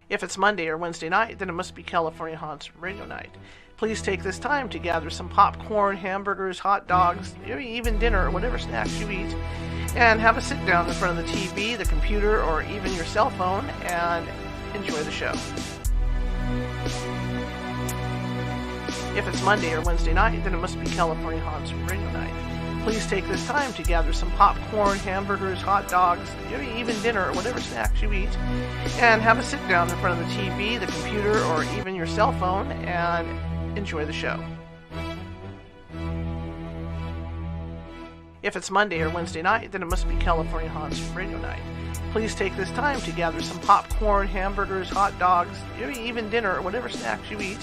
If it's Monday or Wednesday night, then it must be California Haunts Radio Night. Please take this time to gather some popcorn, hamburgers, hot dogs, maybe even dinner or whatever snacks you eat, and have a sit down in front of the TV, the computer, or even your cell phone and enjoy the show. If it's Monday or Wednesday night, then it must be California Haunts Radio Night. Please take this time to gather some popcorn, hamburgers, hot dogs, maybe even dinner or whatever snacks you eat, and have a sit down in front of the TV, the computer, or even your cell phone and enjoy the show. If it's Monday or Wednesday night, then it must be California Haunts Radio Night. Please take this time to gather some popcorn, hamburgers, hot dogs, maybe even dinner or whatever snacks you eat,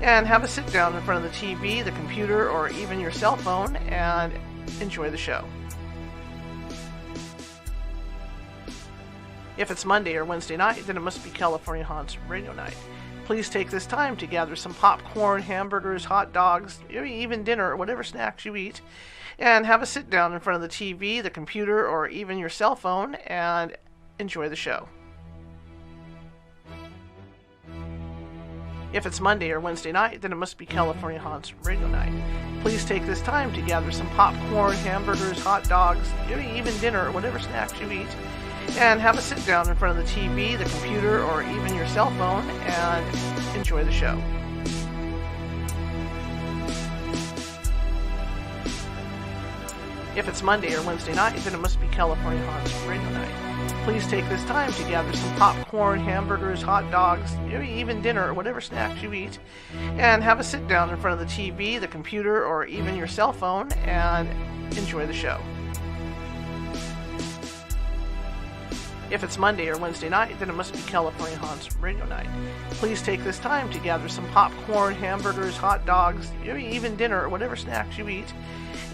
and have a sit down in front of the TV, the computer, or even your cell phone and enjoy the show. If it's Monday or Wednesday night, then it must be California Haunts Radio Night. Please take this time to gather some popcorn, hamburgers, hot dogs, maybe even dinner or whatever snacks you eat, and have a sit down in front of the TV, the computer, or even your cell phone and enjoy the show. If it's Monday or Wednesday night, then it must be California Haunts Radio Night. Please take this time to gather some popcorn, hamburgers, hot dogs, maybe even dinner or whatever snacks you eat, and have a sit down in front of the TV, the computer, or even your cell phone and enjoy the show. If it's Monday or Wednesday night, then it must be California Haunts Radio Night. Please take this time to gather some popcorn, hamburgers, hot dogs, maybe even dinner or whatever snacks you eat, and have a sit down in front of the TV, the computer, or even your cell phone and enjoy the show. If it's Monday or Wednesday night, then it must be California Haunts Radio Night. Please take this time to gather some popcorn, hamburgers, hot dogs, maybe even dinner or whatever snacks you eat,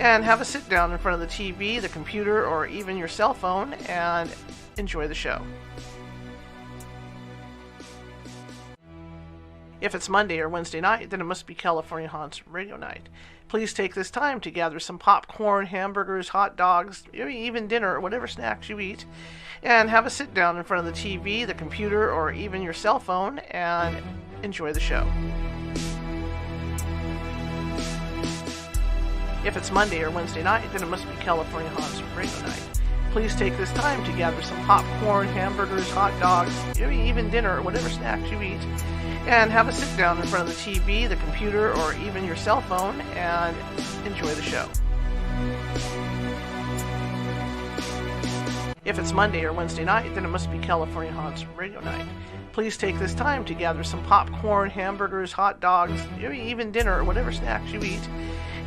and have a sit down in front of the TV, the computer, or even your cell phone and enjoy the show. If it's Monday or Wednesday night, then it must be California Haunts Radio Night. Please take this time to gather some popcorn, hamburgers, hot dogs, maybe even dinner or whatever snacks you eat, and have a sit down in front of the TV, the computer, or even your cell phone and enjoy the show. If it's Monday or Wednesday night, then it must be California Haunts Radio Night. Please take this time to gather some popcorn, hamburgers, hot dogs, maybe even dinner or whatever snacks you eat, and have a sit down in front of the TV, the computer, or even your cell phone and enjoy the show. If it's Monday or Wednesday night, then it must be California Haunts Radio Night. Please take this time to gather some popcorn, hamburgers, hot dogs, maybe even dinner or whatever snacks you eat,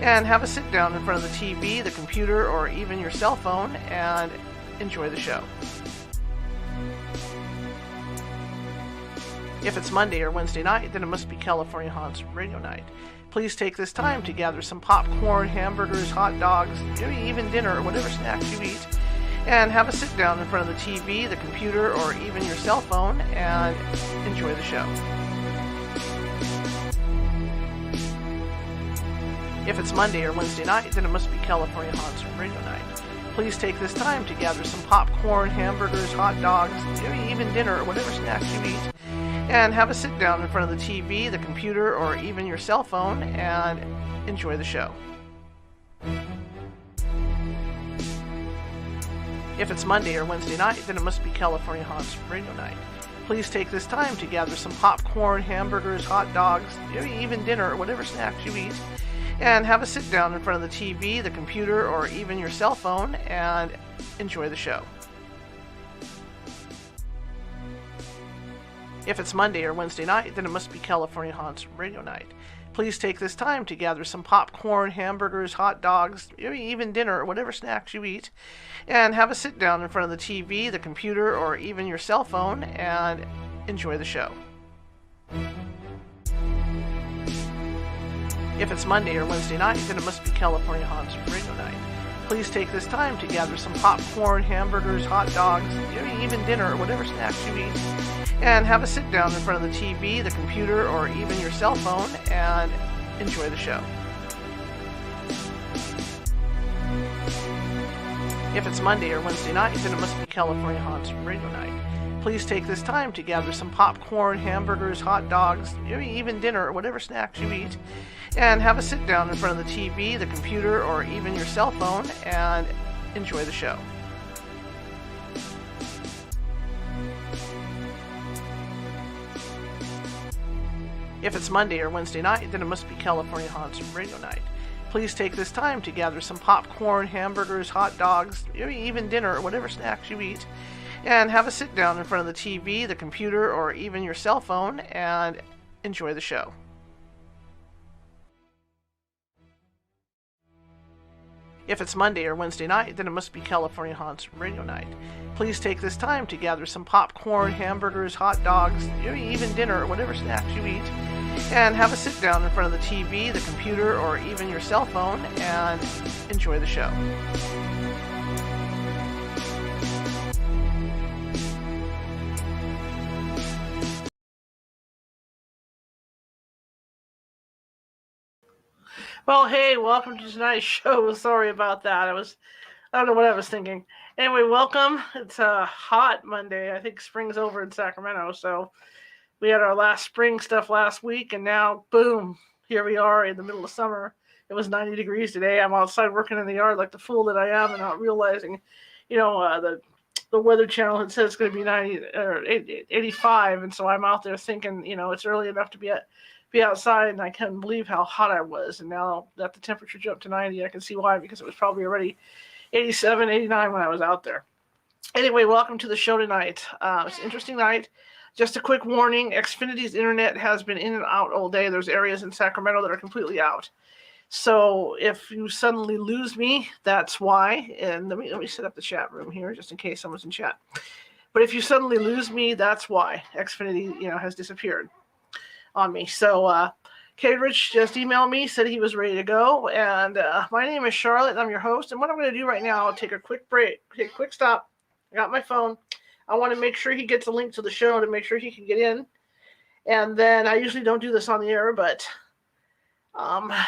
and have a sit down in front of the TV, the computer, or even your cell phone and enjoy the show. If it's Monday or Wednesday night, then it must be California Haunts Radio Night. Please take this time to gather some popcorn, hamburgers, hot dogs, maybe even dinner or whatever snacks you eat, and have a sit down in front of the TV, the computer, or even your cell phone and enjoy the show. If it's Monday or Wednesday night, then it must be California Haunts Radio Night. Please take this time to gather some popcorn, hamburgers, hot dogs, maybe even dinner or whatever snacks you eat, and have a sit down in front of the TV, the computer, or even your cell phone and enjoy the show. If it's Monday or Wednesday night, then it must be California Haunts Radio Night. Please take this time to gather some popcorn, hamburgers, hot dogs, maybe even dinner or whatever snacks you eat, and have a sit down in front of the TV, the computer, or even your cell phone and enjoy the show. If it's Monday or Wednesday night, then it must be California Haunts Radio Night. Please take this time to gather some popcorn, hamburgers, hot dogs, maybe even dinner or whatever snacks you eat, and have a sit down in front of the TV, the computer, or even your cell phone and enjoy the show. If it's Monday or Wednesday night, then it must be California Haunts Radio Night. Please take this time to gather some popcorn, hamburgers, hot dogs, maybe even dinner or whatever snacks you eat, and have a sit down in front of the TV, the computer, or even your cell phone and enjoy the show. If it's Monday or Wednesday night, then it must be California Haunts Radio Night. please take this time to gather some popcorn, hamburgers, hot dogs, maybe even dinner or whatever snacks you eat, and have a sit down in front of the TV, the computer, or even your cell phone and enjoy the show. If it's Monday or Wednesday night, then it must be California Haunts Radio Night. Please take this time to gather some popcorn, hamburgers, hot dogs, maybe even dinner or whatever snacks you eat, and have a sit down in front of the TV, the computer, or even your cell phone and enjoy the show. If it's Monday or Wednesday night, then it must be California Haunts Radio Night. Please take this time to gather some popcorn, hamburgers, hot dogs, maybe even dinner or whatever snacks you eat, and have a sit down in front of the TV, the computer, or even your cell phone and enjoy the show. Well, hey, welcome to tonight's show. Sorry about that. I don't know what I was thinking. Anyway, welcome. It's a hot Monday. I think spring's over in Sacramento, so we had our last spring stuff last week, and now, boom, here we are in the middle of summer. It was 90 degrees today. I'm outside working in the yard like the fool that I am and not realizing, the Weather Channel had said it's going to be 90 or 85, and so I'm out there thinking, it's early enough to be outside, and I couldn't believe how hot I was. And now that the temperature jumped to 90, I can see why, because it was probably already 87, 89 when I was out there. Anyway, welcome to the show tonight. It's an interesting night. Just a quick warning, Xfinity's internet has been in and out all day. There's areas in Sacramento that are completely out. So if you suddenly lose me, that's why. And let me set up the chat room here just in case someone's in chat. But if you suddenly lose me, that's why. Xfinity, has disappeared on me. So Kaedrich just emailed me, said he was ready to go. And my name is Charlotte, and I'm your host. And what I'm going to do right now, I'll take a quick break, take a quick stop. I got my phone. I want to make sure he gets a link to the show to make sure he can get in. And then I usually don't do this on the air, but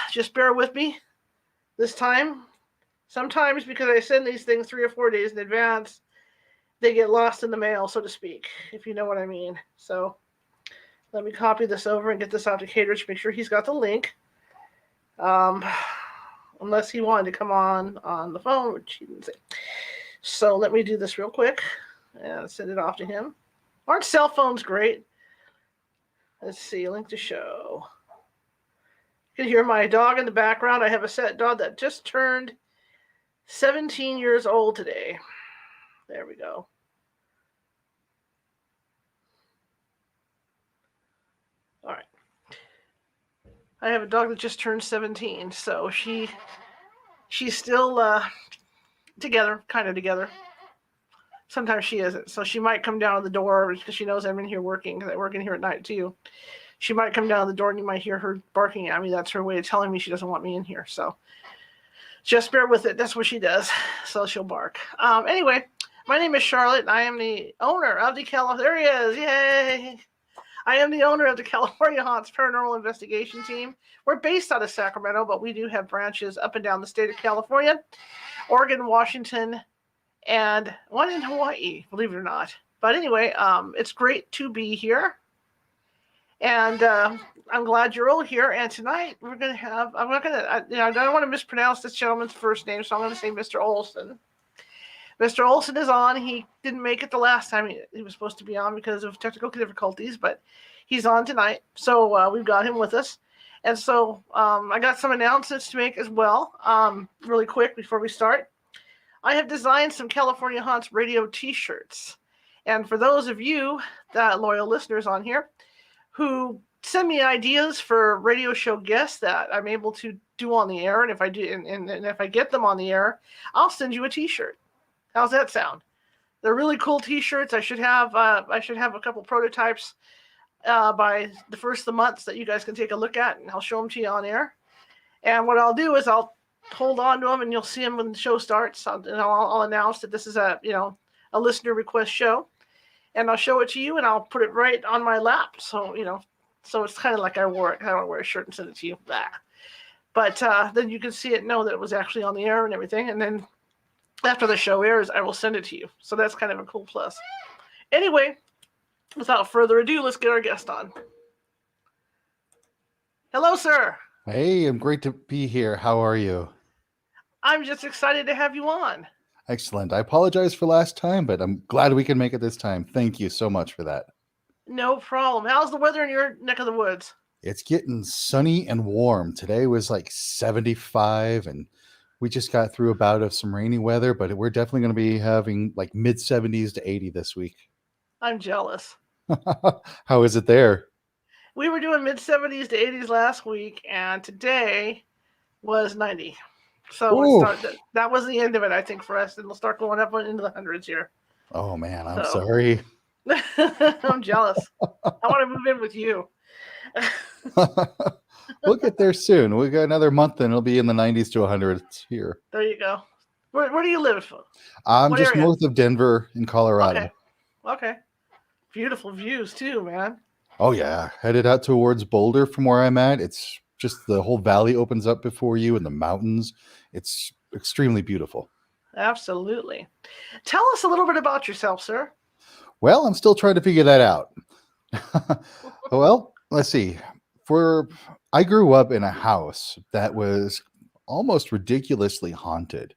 just bear with me this time. Sometimes because I send these things 3 or 4 days in advance, they get lost in the mail, so to speak, if you know what I mean. So let me copy this over and get this out to Kaedrich, make sure he's got the link. Unless he wanted to come on the phone, which he didn't say. So let me do this real quick and send it off to him. Aren't cell phones great? Let's see, link to show. You can hear my dog in the background. I have a set dog that just turned 17 years old today. There we go. All right. I have a dog that just turned 17, so she's still together, kind of together. Sometimes she isn't, so she might come down to the door because she knows I'm in here working, because I work in here at night too. She might come down to the door and you might hear her barking at me. That's her way of telling me she doesn't want me in here. So just bear with it. That's what she does. So she'll bark. Anyway, my name is Charlotte, and I am the owner of the there he is. Yay! I am the owner of the California Haunts Paranormal Investigation Team. We're based out of Sacramento, but we do have branches up and down the state of California, Oregon, Washington, and one in Hawaii, believe it or not. But anyway, it's great to be here. And I'm glad you're all here. And tonight we're going to have, I don't want to mispronounce this gentleman's first name, so I'm going to say Mr. Olsen. Mr. Olsen is on. He didn't make it the last time he was supposed to be on because of technical difficulties, but he's on tonight. So we've got him with us. And so I got some announcements to make as well, really quick before we start. I have designed some California Haunts radio t-shirts. And for those of you, that loyal listeners on here, who send me ideas for radio show guests that I'm able to do on the air, and if I do, and if I get them on the air, I'll send you a t-shirt. How's that sound? They're really cool t-shirts. I should have a couple prototypes by the first of the month that you guys can take a look at, and I'll show them to you on air. And what I'll do is I'll hold on to them, and you'll see them when the show starts. I'll announce that this is a listener request show, and I'll show it to you, and I'll put it right on my lap. So so it's kind of like I wore it. I don't wear a shirt and send it to you. Blah. But then you can see it, know that it was actually on the air and everything, and then after the show airs, I will send it to you. So that's kind of a cool plus. Anyway, Without further ado, let's get our guest on. Hello, sir. Hey, I'm great to be here. How are you? I'm just excited to have you on. Excellent. I apologize for last time, but I'm glad we can make it this time. Thank you so much for that. No problem. How's the weather in your neck of the woods? It's getting sunny and warm. Today was like 75, and we just got through a bout of some rainy weather, but we're definitely going to be having like mid 70s to 80 this week. I'm jealous. How is it there? We were doing mid 70s to 80s last week, and today was 90. So Ooh. that was the end of it, I think, for us. And we'll start going up into the hundreds here. Oh man, I'm So sorry. I'm jealous. I want to move in with you. We'll get there soon. We got another month and it'll be in the 90s to 100s here. There you go. Where do you live? I'm What just area? north of Denver in Okay. Colorado. Okay. Beautiful views too, man. Oh yeah, headed out towards Boulder from where I'm at. It's just the whole valley opens up before you and the mountains. It's extremely beautiful. Absolutely. Tell us a little bit about yourself, sir. Well, I'm still trying to figure that out. Well, let's see. For I grew up in a house that was almost ridiculously haunted.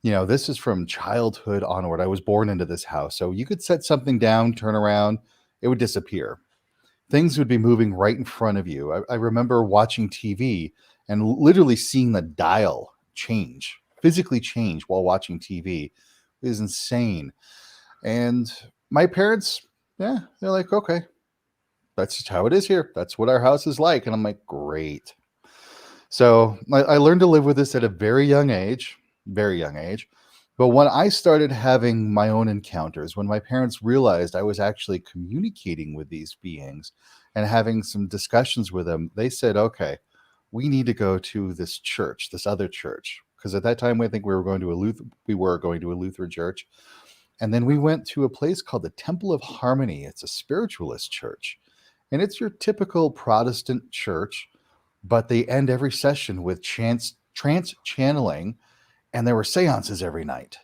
This is from childhood onward. I was born into this house. So you could set something down, turn around, it would disappear. Things would be moving right in front of you. I remember watching TV and literally seeing the dial change, physically change while watching TV. It was insane. And my parents, yeah, they're like, okay, that's just how it is here. That's what our house is like. And I'm like, great. So I learned to live with this at a very young age, very young age. But when I started having my own encounters, when my parents realized I was actually communicating with these beings and having some discussions with them, they said, okay, we need to go to this church, this other church. Because at that time, I think we were going to a Lutheran church. And then we went to a place called the Temple of Harmony. It's a spiritualist church. And it's your typical Protestant church, but they end every session with trance channeling, and there were seances every night.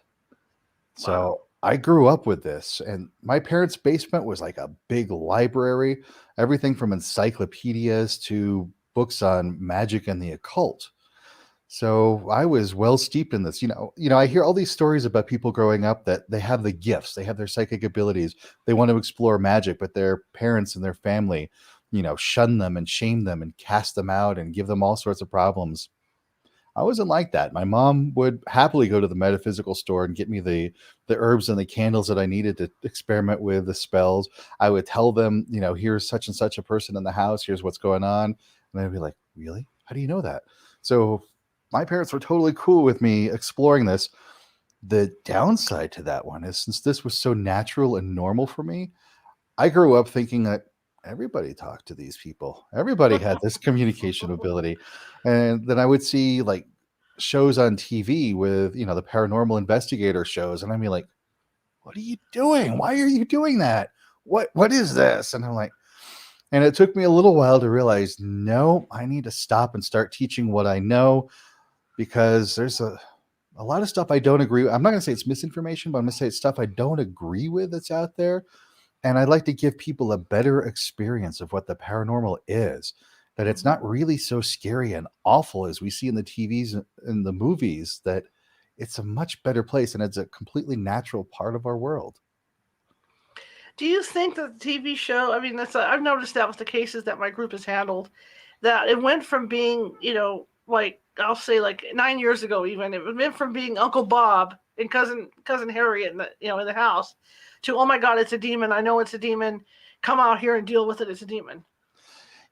So Wow. I grew up with this, and my parents' basement was like a big library, everything from encyclopedias to books on magic and the occult. So I was well steeped in this. I hear all these stories about people growing up that they have the gifts, they have their psychic abilities, they want to explore magic, but their parents and their family, shun them and shame them and cast them out and give them all sorts of problems. I wasn't like that. My mom would happily go to the metaphysical store and get me the herbs and the candles that I needed to experiment with the spells. I would tell them, here's such and such a person in the house. Here's what's going on, and they'd be like, "Really? How do you know that?" So my parents were totally cool with me exploring this. The downside to that one is since this was so natural and normal for me, I grew up thinking that everybody talked to these people. Everybody had this communication ability. And then I would see like shows on TV with, the paranormal investigator shows. And I'd be like, what are you doing? Why are you doing that? What is this? And I'm like, and it took me a little while to realize, no, I need to stop and start teaching what I know because there's a lot of stuff I don't agree with. I'm not going to say it's misinformation, but I'm going to say it's stuff I don't agree with that's out there. And I'd like to give people a better experience of what the paranormal is, that it's not really so scary and awful as we see in the TVs and the movies, that it's a much better place and it's a completely natural part of our world. Do you think that the TV show? I mean, I've noticed that with the cases that my group has handled, that it went from being, like I'll say, like 9 years ago, even it went from being Uncle Bob and cousin Harriet in the house, to, oh my God, it's a demon. I know it's a demon. Come out here and deal with it. It's a demon.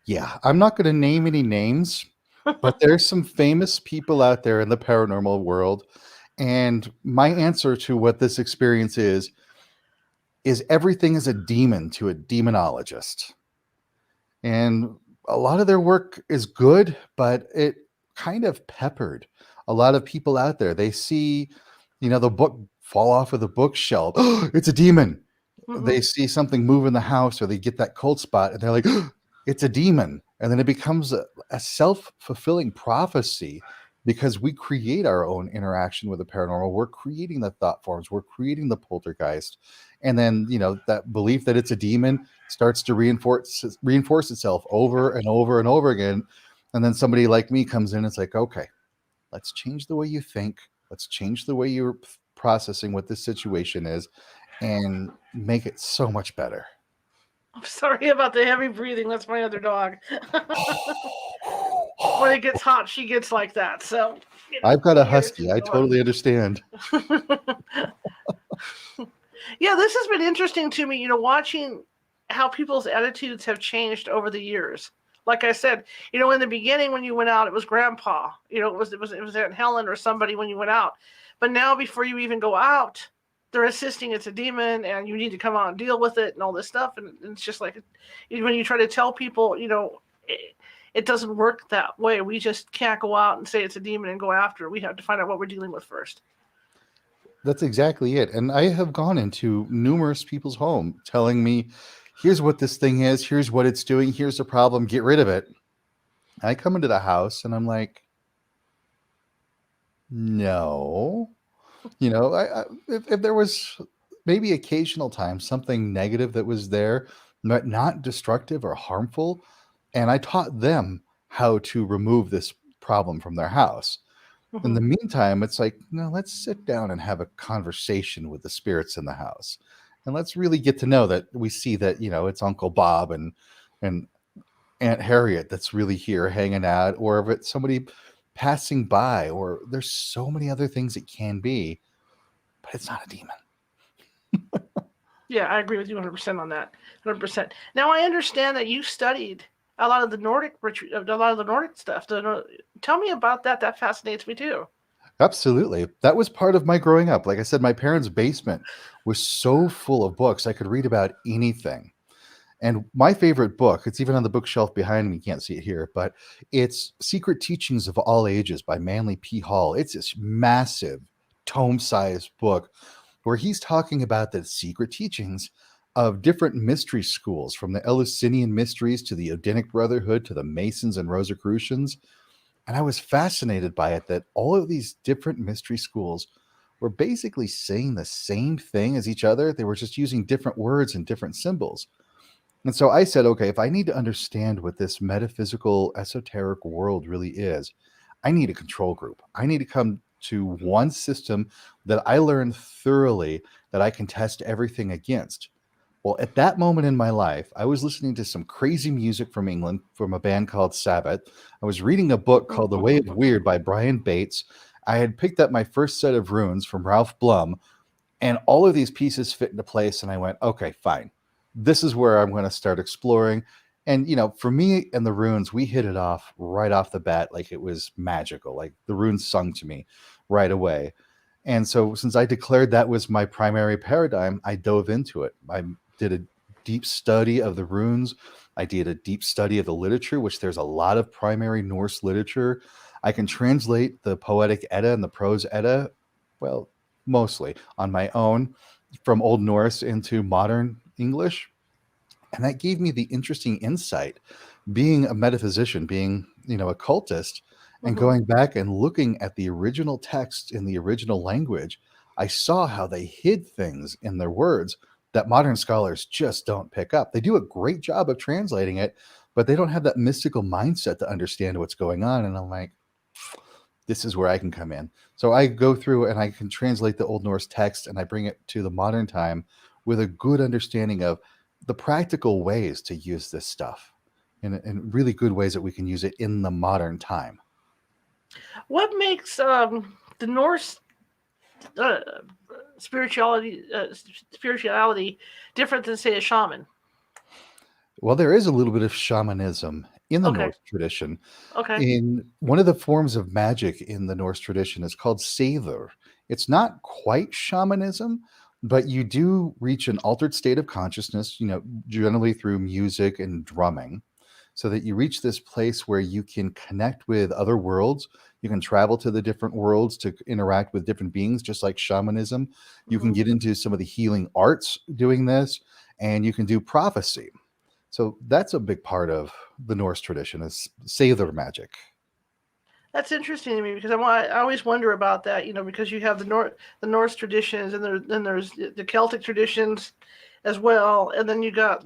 Yeah, I'm not going to name any names, but there's some famous people out there in the paranormal world. And my answer to what this experience is everything is a demon to a demonologist. And a lot of their work is good, but it kind of peppered a lot of people out there. They see, the book fall off of the bookshelf. Oh, it's a demon. Mm-hmm. They see something move in the house, or they get that cold spot and they're like, oh, it's a demon. And then it becomes a self-fulfilling prophecy because we create our own interaction with the paranormal. We're creating the thought forms. We're creating the poltergeist. And then, that belief that it's a demon starts to reinforce itself over and over and over again. And then somebody like me comes in and it's like, okay, let's change the way you think. Let's change the way you're processing what this situation is and make it so much better. I'm sorry about the heavy breathing. That's my other dog. When it gets hot, she gets like that. So, I've got a you gotta husky. keep I going. totally understand. Yeah, this has been interesting to me, watching how people's attitudes have changed over the years. Like I said, in the beginning when you went out, it was grandpa. It was Aunt Helen or somebody when you went out. But now before you even go out, they're insisting it's a demon and you need to come out and deal with it and all this stuff. And it's just like when you try to tell people, it doesn't work that way. We just can't go out and say it's a demon and go after it. We have to find out what we're dealing with first. That's exactly it. And I have gone into numerous people's home telling me, here's what this thing is, here's what it's doing, here's the problem, get rid of it. And I come into the house and I'm like, no. If there was maybe occasional times something negative that was there, but not destructive or harmful, and I taught them how to remove this problem from their house. In the meantime, it's like, no, let's sit down and have a conversation with the spirits in the house. And let's really get to know that we see that, it's Uncle Bob and Aunt Harriet that's really here hanging out, or if it's somebody passing by, or there's so many other things it can be, but it's not a demon. Yeah, I agree with you 100% on that. 100%. Now I understand that you studied a lot of the Nordic stuff. Tell me about that. That fascinates me too. Absolutely. That was part of my growing up. Like I said, my parents' basement was so full of books. I could read about anything. And my favorite book, it's even on the bookshelf behind me. You can't see it here, but it's Secret Teachings of All Ages by Manly P. Hall. It's this massive tome-sized book where he's talking about the secret teachings of different mystery schools, from the Eleusinian mysteries to the Odinic Brotherhood to the Masons and Rosicrucians. And I was fascinated by it, that all of these different mystery schools were basically saying the same thing as each other. They were just using different words and different symbols. And so I said, okay, if I need to understand what this metaphysical, esoteric world really is, I need a control group. I need to come to one system that I learned thoroughly, that I can test everything against. Well, at that moment in my life, I was listening to some crazy music from England from a band called Sabbath. I was reading a book called The Way of Weird by Brian Bates. I had picked up my first set of runes from Ralph Blum, and all of these pieces fit into place. And I went, okay, fine. This is where I'm going to start exploring. And, for me and the runes, we hit it off right off the bat. Like it was magical. Like the runes sung to me right away. And so since I declared that was my primary paradigm, I dove into it. I did a deep study of the runes. I did a deep study of the literature, which there's a lot of primary Norse literature. I can translate the Poetic Edda and the Prose Edda, well, mostly on my own, from Old Norse into modern English. And that gave me the interesting insight, being a metaphysician, being, a cultist, and Mm-hmm. going back and looking at the original text in the original language. I saw how they hid things in their words that modern scholars just don't pick up. They do a great job of translating it, but they don't have that mystical mindset to understand what's going on. And I'm like, this is where I can come in. So I go through and I can translate the Old Norse text and I bring it to the modern time with a good understanding of the practical ways to use this stuff, and really good ways that we can use it in the modern time. What makes the Norse uh, spirituality different than, say, a shaman? Well, there is a little bit of shamanism in the Okay. Norse tradition. Okay. In one of the forms of magic in the Norse tradition is called seidr. It's not quite shamanism, but you do reach an altered state of consciousness, generally through music and drumming, so that you reach this place where you can connect with other worlds. You can travel to the different worlds to interact with different beings, just like shamanism. You can Mm-hmm. get into some of the healing arts doing this, and you can do prophecy. So that's a big part of the Norse tradition, is Seidr magic. That's interesting to me because I always wonder about that, because you have the Norse traditions, and then there's the Celtic traditions as well, and then you got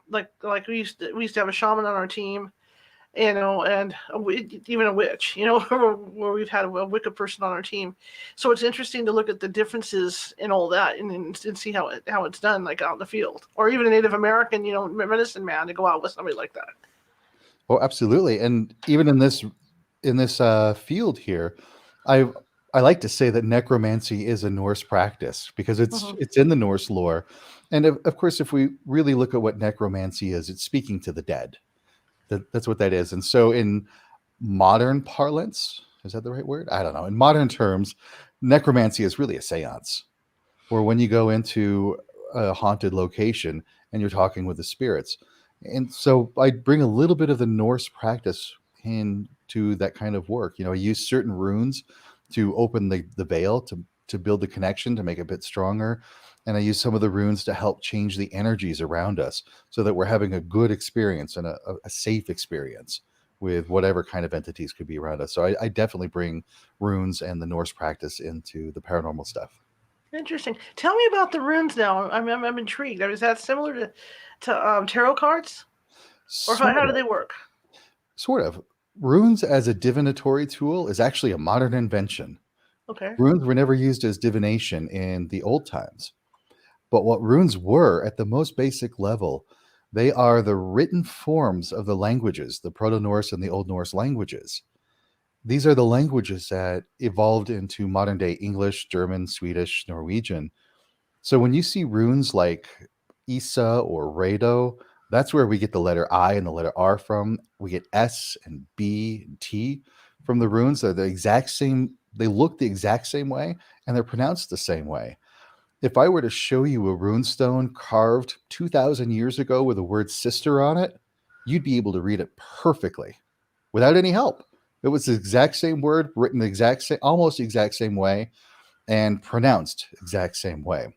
like we used to have a shaman on our team, and even a witch, where we've had a Wicca person on our team. So it's interesting to look at the differences in all that, and see how it's done, like out in the field, or even a Native American, medicine man to go out with somebody like that. Oh, absolutely. And even in this field here, I I like to say that necromancy is a Norse practice because it's Mm-hmm. it's in the Norse lore. And of course, if we really look at what necromancy is, it's speaking to the dead. That's what that is. And so in modern parlance, is that the right word? I don't know. In modern terms, necromancy is really a séance, or when you go into a haunted location and you're talking with the spirits. And so I bring a little bit of the Norse practice into that kind of work. I use certain runes to open the veil to build the connection to make it a bit stronger. And I use some of the runes to help change the energies around us so that we're having a good experience and a safe experience with whatever kind of entities could be around us. So I definitely bring runes and the Norse practice into the paranormal stuff. Interesting. Tell me about the runes now. I'm intrigued. Is that similar to tarot cards, or Sort how do of. they work? Sort of. Runes as a divinatory tool is actually a modern invention. Okay. Runes were never used as divination in the old times. But what runes were at the most basic level, they are the written forms of the languages, the Proto Norse and the Old Norse languages. These are the languages that evolved into modern day English, German, Swedish, Norwegian. So when you see runes like Isa or Rado, that's where we get the letter I and the letter R from. We get S and B and T from the runes. They're the exact same, they look the exact same way and they're pronounced the same way. If I were to show you a rune stone carved 2,000 years ago with the word sister on it, you'd be able to read it perfectly without any help. It was the exact same word, written the exact same, almost the exact same way, and pronounced exact same way.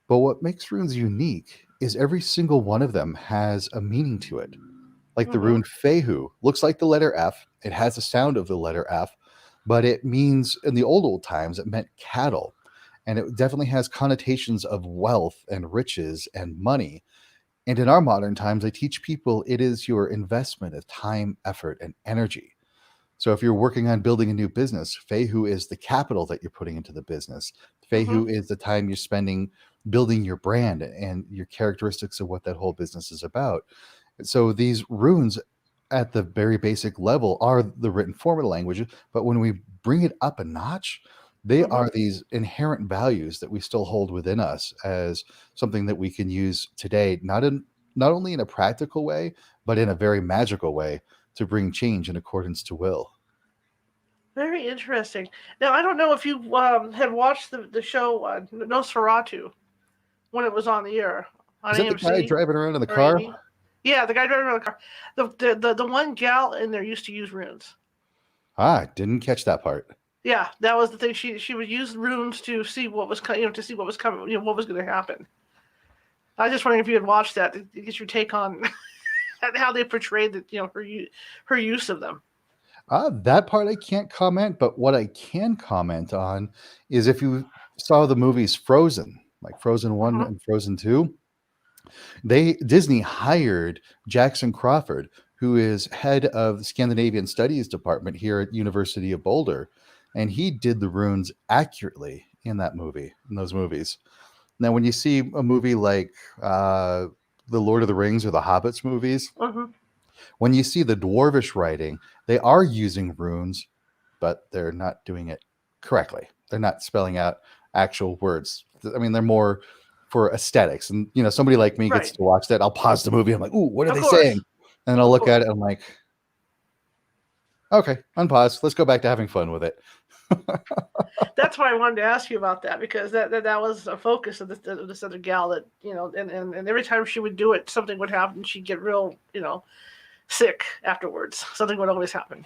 But what makes runes unique is every single one of them has a meaning to it. Like the Mm-hmm. rune Fehu looks like the letter F. It has the sound of the letter F, but it means in the old times it meant cattle. And it definitely has connotations of wealth and riches and money. And in our modern times, I teach people it is your investment of time, effort, and energy. So if you're working on building a new business, Fehu is the capital that you're putting into the business. Mm-hmm. Fehu is the time you're spending building your brand and your characteristics of what that whole business is about. So these runes at the very basic level are the written form of the language, but when we bring it up a notch, they Mm-hmm. are these inherent values that we still hold within us as something that we can use today, not only in a practical way, but in a very magical way to bring change in accordance to will. Very interesting. Now I don't know if you had watched the show Nosferatu when it was on the air on Is that the guy AMC driving around in the or car? AB. Yeah, the guy driving around the car. The one gal in there used to use runes. Ah, didn't catch that part. Yeah, that was the thing. She would use runes to see what was to see what was coming, what was going to happen. I was just wondering if you had watched that to get your take on how they portrayed her use of them. That part I can't comment, but what I can comment on is if you saw the movies Frozen, like Frozen 1 Mm-hmm. and Frozen 2, Disney hired Jackson Crawford, who is head of the Scandinavian Studies Department here at University of Boulder, and he did the runes accurately in those movies. Now, when you see a movie like the Lord of the Rings or the Hobbits movies, Mm-hmm. when you see the dwarvish writing, they are using runes, but they're not doing it correctly. They're not spelling out actual words. I mean, they're more for aesthetics. And somebody like me gets Right. to watch that. I'll pause the movie. I'm like, "Ooh, what are Of they saying?" course. And I'll Of look at course. it. And I'm like, "Okay, unpause. Let's go back to having fun with it." That's why I wanted to ask you about that, because that was a focus of this other gal that and every time she would do it, something would happen. She'd get real sick afterwards. Something would always happen.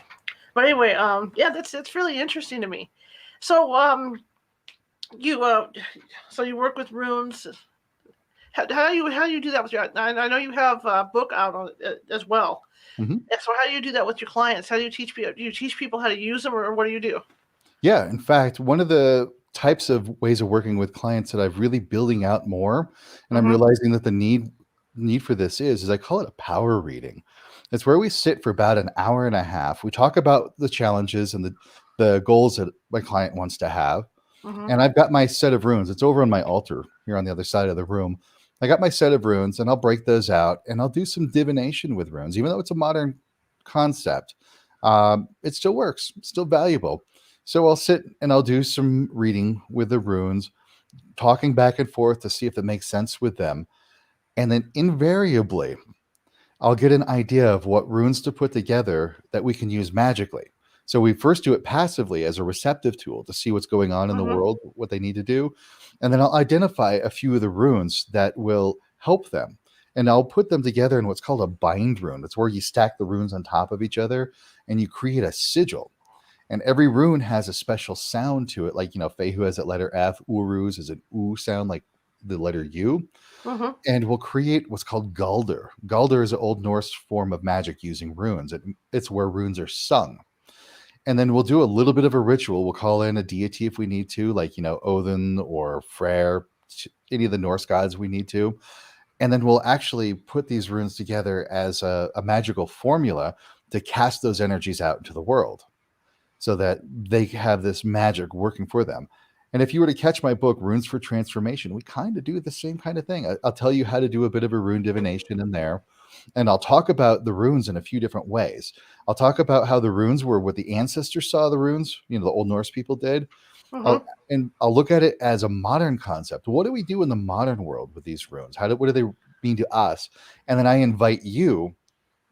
But anyway, yeah, that's really interesting to me. So you so you work with runes. How do you do that with your? I know you have a book out on it as well. Mhm. And so how do you do that with your clients? How do you teach people? Do you teach people how to use them, or what do you do? Yeah, in fact, one of the types of ways of working with clients that I've really building out more, and I'm Mm-hmm. realizing that the need for this is I call it a power reading. It's where we sit for about an hour and a half. We talk about the challenges and the goals that my client wants to have. Mm-hmm. And I've got my set of runes. It's over on my altar here on the other side of the room. I got my set of runes and I'll break those out and I'll do some divination with runes, even though it's a modern concept. It still works, still valuable. So I'll sit and I'll do some reading with the runes, talking back and forth to see if it makes sense with them. And then invariably, I'll get an idea of what runes to put together that we can use magically. So we first do it passively as a receptive tool to see what's going on in the Mm-hmm. world, what they need to do. And then I'll identify a few of the runes that will help them. And I'll put them together in what's called a bind rune. It's where you stack the runes on top of each other and you create a sigil. And every rune has a special sound to it. Like, Fehu has that letter F, Uruz is an U sound, like the letter U. Mm-hmm. And we'll create what's called Galder. Galder is an Old Norse form of magic using runes. It's where runes are sung. And then we'll do a little bit of a ritual. We'll call in a deity if we need to, like, Odin or Freyr, any of the Norse gods we need to. And then we'll actually put these runes together as a magical formula to cast those energies out into the world so that they have this magic working for them. And if you were to catch my book, Runes for Transformation, we kind of do the same kind of thing. I'll tell you how to do a bit of a rune divination in there. And I'll talk about the runes in a few different ways. I'll talk about how the runes were what the ancestors saw the runes, the Old Norse people did. Mm-hmm. And I'll look at it as a modern concept. What do we do in the modern world with these runes? What do they mean to us? And then I invite you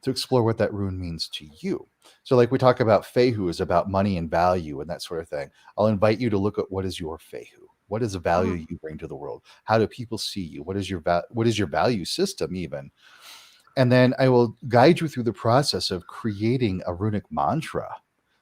to explore what that rune means to you. So, like we talk about Fehu is about money and value and that sort of thing. I'll invite you to look at what is your Fehu. What is the value Mm-hmm. you bring to the world? How do people see you? What is your value system even? And then I will guide you through the process of creating a runic mantra.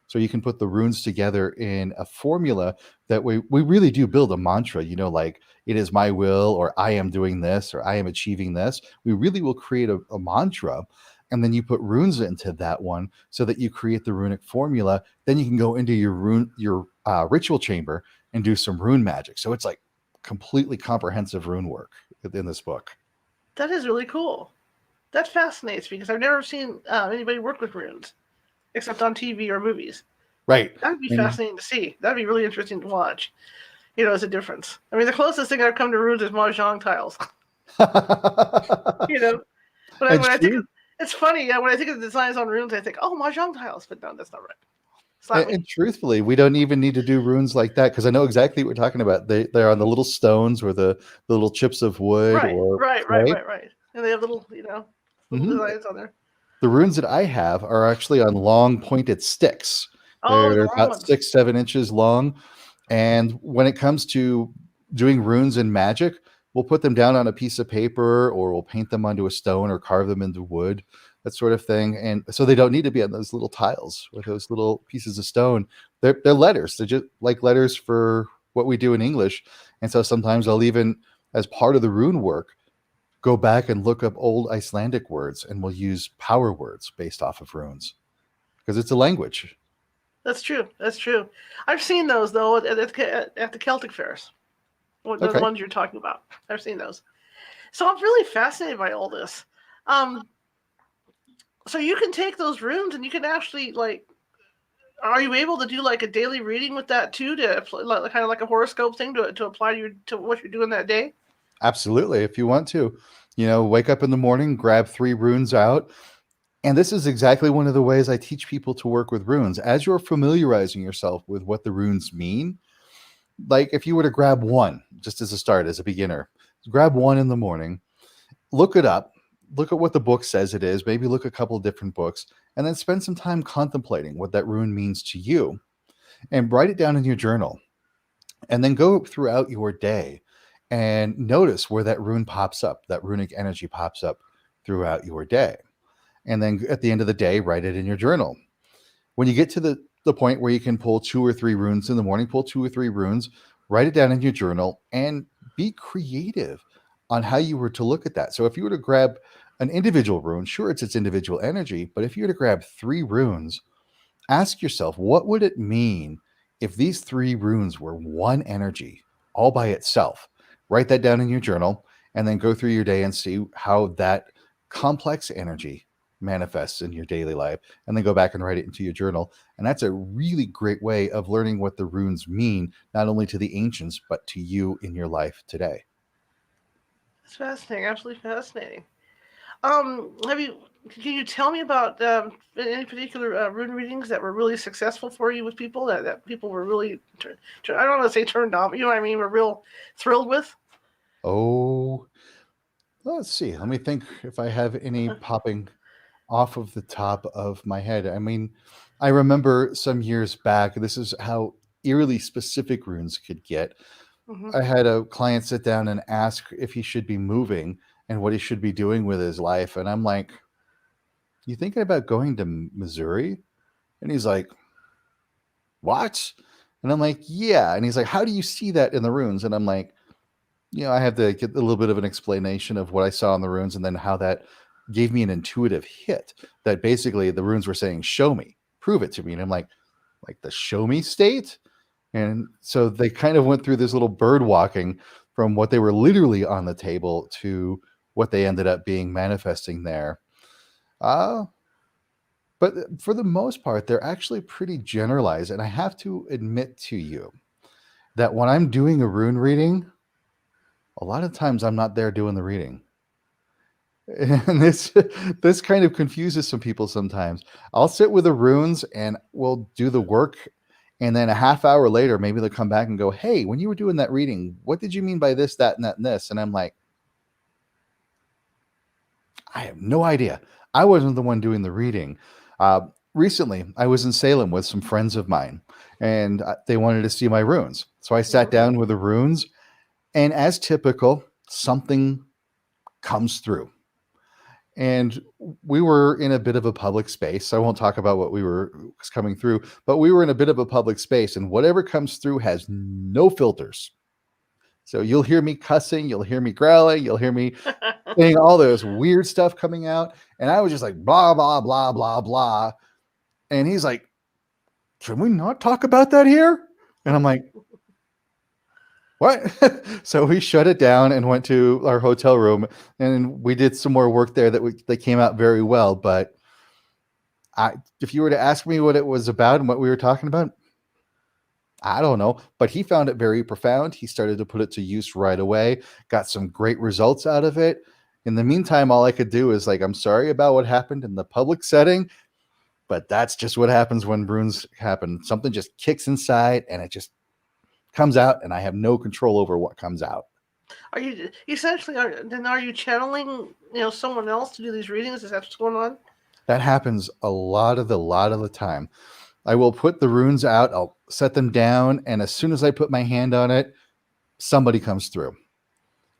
So you can put the runes together in a formula that we really do build a mantra, like it is my will, or I am doing this, or I am achieving this. We really will create a mantra. And then you put runes into that one so that you create the runic formula. Then you can go into your ritual chamber and do some rune magic. So it's like completely comprehensive rune work in this book. That is really cool. That fascinates me because I've never seen anybody work with runes except on TV or movies. Right. That would be And fascinating to see. That'd be really interesting to watch. As a difference. I mean, the closest thing I've come to runes is mahjong tiles. you know, and when I think truth it's funny. When I think of the designs on runes, I think, oh, mahjong tiles, but no, that's not right. Slap me. and truthfully, we don't even need to do runes like that because I know exactly what we're talking about. They're on the little stones or the little chips of wood Right, or right, right, clay. right, right. And they have little, little Mhm. designs on there. The runes that I have are actually on long pointed sticks. Oh, the They're long about ones. 6, 7 inches long. And when it comes to doing runes and magic, we'll put them down on a piece of paper or we'll paint them onto a stone or carve them into wood, that sort of thing. And so they don't need to be on those little tiles or those little pieces of stone. They're letters. They're just like letters for what we do in English. And so sometimes I'll even, as part of the rune work, go back and look up old Icelandic words and we'll use power words based off of runes because it's a language. That's true. That's true. I've seen those though at the Celtic fairs. The Okay. ones you're talking about. I've seen those. So I'm really fascinated by all this. Um, so you can take those runes and you can actually are you able to do like a daily reading with that too, to kind of like a horoscope thing to apply to what you're doing that day? Absolutely. If you want to, wake up in the morning, grab 3 runes out. And this is exactly one of the ways I teach people to work with runes. As you're familiarizing yourself with what the runes mean, like if you were to grab one, just as a start, as a beginner, grab one in the morning, look it up, look at what the book says it is, maybe look a couple of different books, and then spend some time contemplating what that rune means to you and write it down in your journal. And then go throughout your day and notice where that rune pops up, that runic energy pops up throughout your day. And then at the end of the day, write it in your journal. When you get to the point where you can pull 2 or 3 runes in the morning, pull 2 or 3 runes, write it down in your journal, and be creative on how you were to look at that. So if you were to grab an individual rune, sure, it's its individual energy, but if you were to grab 3 runes, ask yourself, what would it mean if these 3 runes were one energy all by itself? Write that down in your journal and then go through your day and see how that complex energy manifests in your daily life, and then go back and write it into your journal. And that's a really great way of learning what the runes mean, not only to the ancients, but to you in your life today. It's fascinating, absolutely fascinating. Have you? Can you tell me about any particular rune readings that were really successful for you with people that people were really, I don't want to say turned on, but you know what I mean, were real thrilled with? Oh, let's see. Let me think if I have any popping off of the top of my head. I mean, I remember some years back, this is how eerily specific runes could get. Mm-hmm. I had a client sit down and ask if he should be moving and what he should be doing with his life. And I'm like, you thinking about going to Missouri? And he's like, what? And I'm like, yeah. And he's like, how do you see that in the runes? And I'm like, I have to get a little bit of an explanation of what I saw in the runes and then how that gave me an intuitive hit that basically the runes were saying, show me, prove it to me. And I'm like the show me state. And so they kind of went through this little bird walking from what they were literally on the table to what they ended up being manifesting there. But for the most part, they're actually pretty generalized. And I have to admit to you that when I'm doing a rune reading, a lot of times I'm not there doing the reading. And this kind of confuses some people sometimes. I'll sit with the runes and we'll do the work, and then a half hour later, maybe they'll come back and go, "Hey, when you were doing that reading, what did you mean by this, that, and that, and this?" And I'm like, I have no idea. I wasn't the one doing the reading. Recently, I was in Salem with some friends of mine, and they wanted to see my runes. So I sat down with the runes, and as typical, something comes through. And we were in a bit of a public space. So I won't talk about what was coming through, but we were in a bit of a public space, and whatever comes through has no filters. So you'll hear me cussing, you'll hear me growling, you'll hear me saying all this weird stuff coming out. And I was just like, blah, blah, blah, blah, blah. And he's like, can we not talk about that here? And I'm like, what? So we shut it down and went to our hotel room, and we did some more work there that came out very well. But if you were to ask me what it was about and what we were talking about, I don't know. But he found it very profound. He started to put it to use right away, got some great results out of it. In the meantime, all I could do is like, I'm sorry about what happened in the public setting, but that's just what happens when runes happen. Something just kicks inside and it just comes out, and I have no control over what comes out. Are you essentially are you channeling someone else to do these readings? Is that what's going on? That happens a lot of the time. I will put the runes out, I'll set them down, and as soon as I put my hand on it, somebody comes through.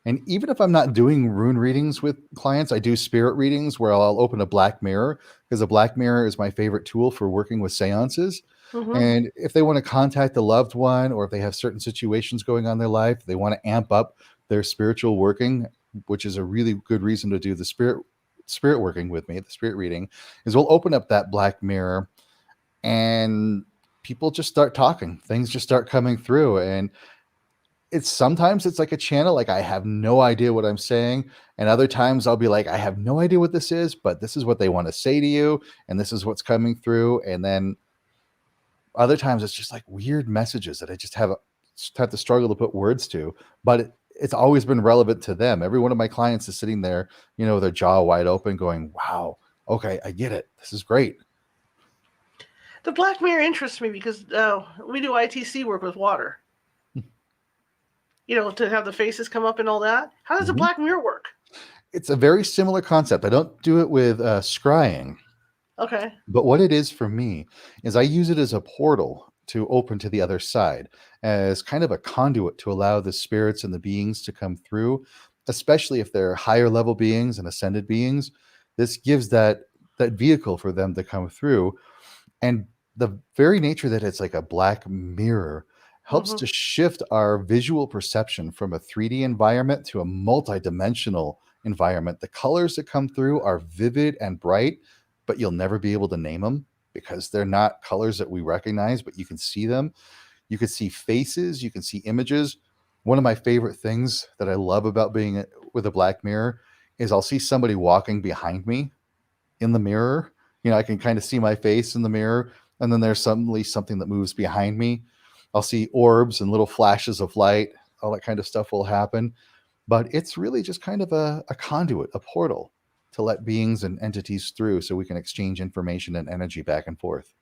And even if I'm not doing rune readings with clients, I do spirit readings where I'll open a black mirror, because a black mirror is my favorite tool for working with seances. Mm-hmm. And if they want to contact a loved one, or if they have certain situations going on in their life, they want to amp up their spiritual working, which is a really good reason to do the spirit working with me, the spirit reading, is we'll open up that black mirror and people just start talking. Things just start coming through. And sometimes it's like a channel, like I have no idea what I'm saying. And other times I'll be like, I have no idea what this is, but this is what they want to say to you. And this is what's coming through. And then other times it's just like weird messages that I just have to struggle to put words to, but it's always been relevant to them. Every one of my clients is sitting there, with their jaw wide open going, wow, okay, I get it. This is great. The black mirror interests me because we do ITC work with water. To have the faces come up and all that. How does a black mirror work? It's a very similar concept. I don't do it with scrying. Okay. But what it is for me is I use it as a portal to open to the other side, as kind of a conduit to allow the spirits and the beings to come through, especially if they're higher level beings and ascended beings. This gives that vehicle for them to come through. And the very nature that it's like a black mirror helps Mm-hmm. to shift our visual perception from a 3D environment to a multidimensional environment. The colors that come through are vivid and bright, but you'll never be able to name them because they're not colors that we recognize, but you can see them. You can see faces, you can see images. One of my favorite things that I love about being with a black mirror is I'll see somebody walking behind me in the mirror. I can kind of see my face in the mirror, and then there's suddenly something that moves behind me. I'll see orbs and little flashes of light. All that kind of stuff will happen. But it's really just kind of a conduit, a portal to let beings and entities through so we can exchange information and energy back and forth.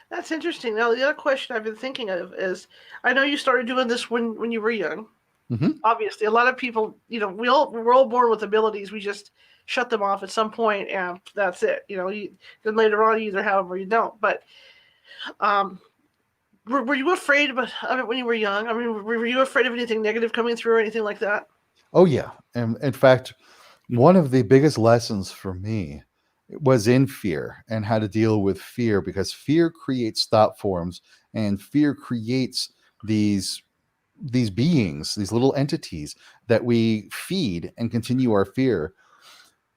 That's interesting. Now, the other question I've been thinking of is, I know you started doing this when you were young. Hmm. Obviously, a lot of people, we're all born with abilities. We just shut them off at some point, and that's it. Then later on, you either have them or you don't. But um, were you afraid of it when you were young? I mean, were you afraid of anything negative coming through or anything like that? Oh, yeah. And in fact, one of the biggest lessons for me was in fear and how to deal with fear, because fear creates thought forms, and fear creates these beings, these little entities that we feed and continue our fear.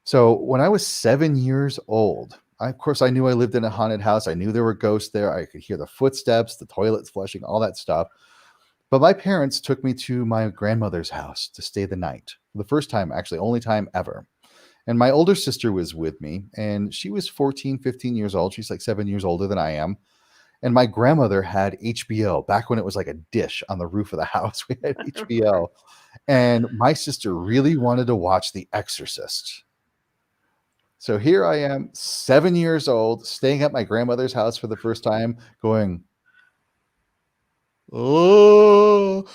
So when I was 7 years old, of course, I knew I lived in a haunted house. I knew there were ghosts there. I could hear the footsteps, the toilets flushing, all that stuff. But my parents took me to my grandmother's house to stay the night. For the first time, actually, only time ever. And my older sister was with me, and she was 14, 15 years old. She's like 7 years older than I am. And my grandmother had HBO back when it was like a dish on the roof of the house. We had Right. HBO. And my sister really wanted to watch The Exorcist. So here I am, 7 years old, staying at my grandmother's house for the first time, going, oh.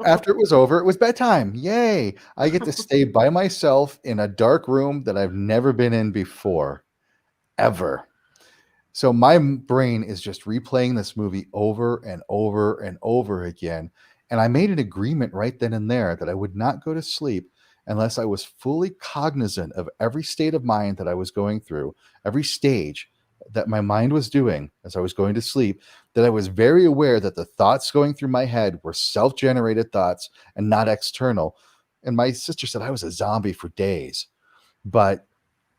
After it was over, it was bedtime. Yay. I get to stay by myself in a dark room that I've never been in before, ever. So my brain is just replaying this movie over and over and over again. And I made an agreement right then and there that I would not go to sleep unless I was fully cognizant of every state of mind that I was going through, every stage that my mind was doing as I was going to sleep, that I was very aware that the thoughts going through my head were self generated thoughts and not external. And my sister said I was a zombie for days. But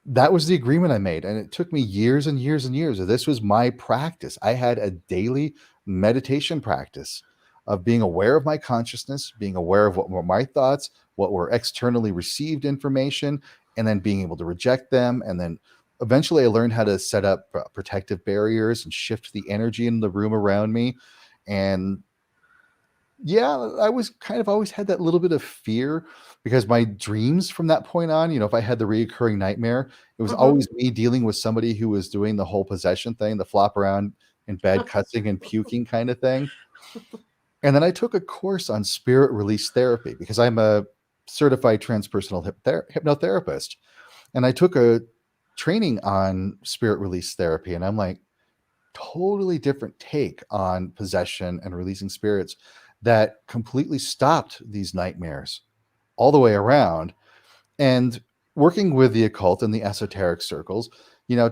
that was the agreement I made. And it took me years and years and years. This was my practice. I had a daily meditation practice of being aware of my consciousness, being aware of what were my thoughts, what were externally received information, and then being able to reject them. And then eventually I learned how to set up protective barriers and shift the energy in the room around me. And yeah, I was kind of always had that little bit of fear because my dreams from that point on, if I had the reoccurring nightmare, it was Mm-hmm. always me dealing with somebody who was doing the whole possession thing, the flop around in bed, cussing and puking kind of thing. And then I took a course on spirit release therapy because I'm a certified transpersonal hypnotherapist. And I took a training on spirit release therapy. And I'm like, totally different take on possession and releasing spirits that completely stopped these nightmares all the way around. And working with the occult and the esoteric circles,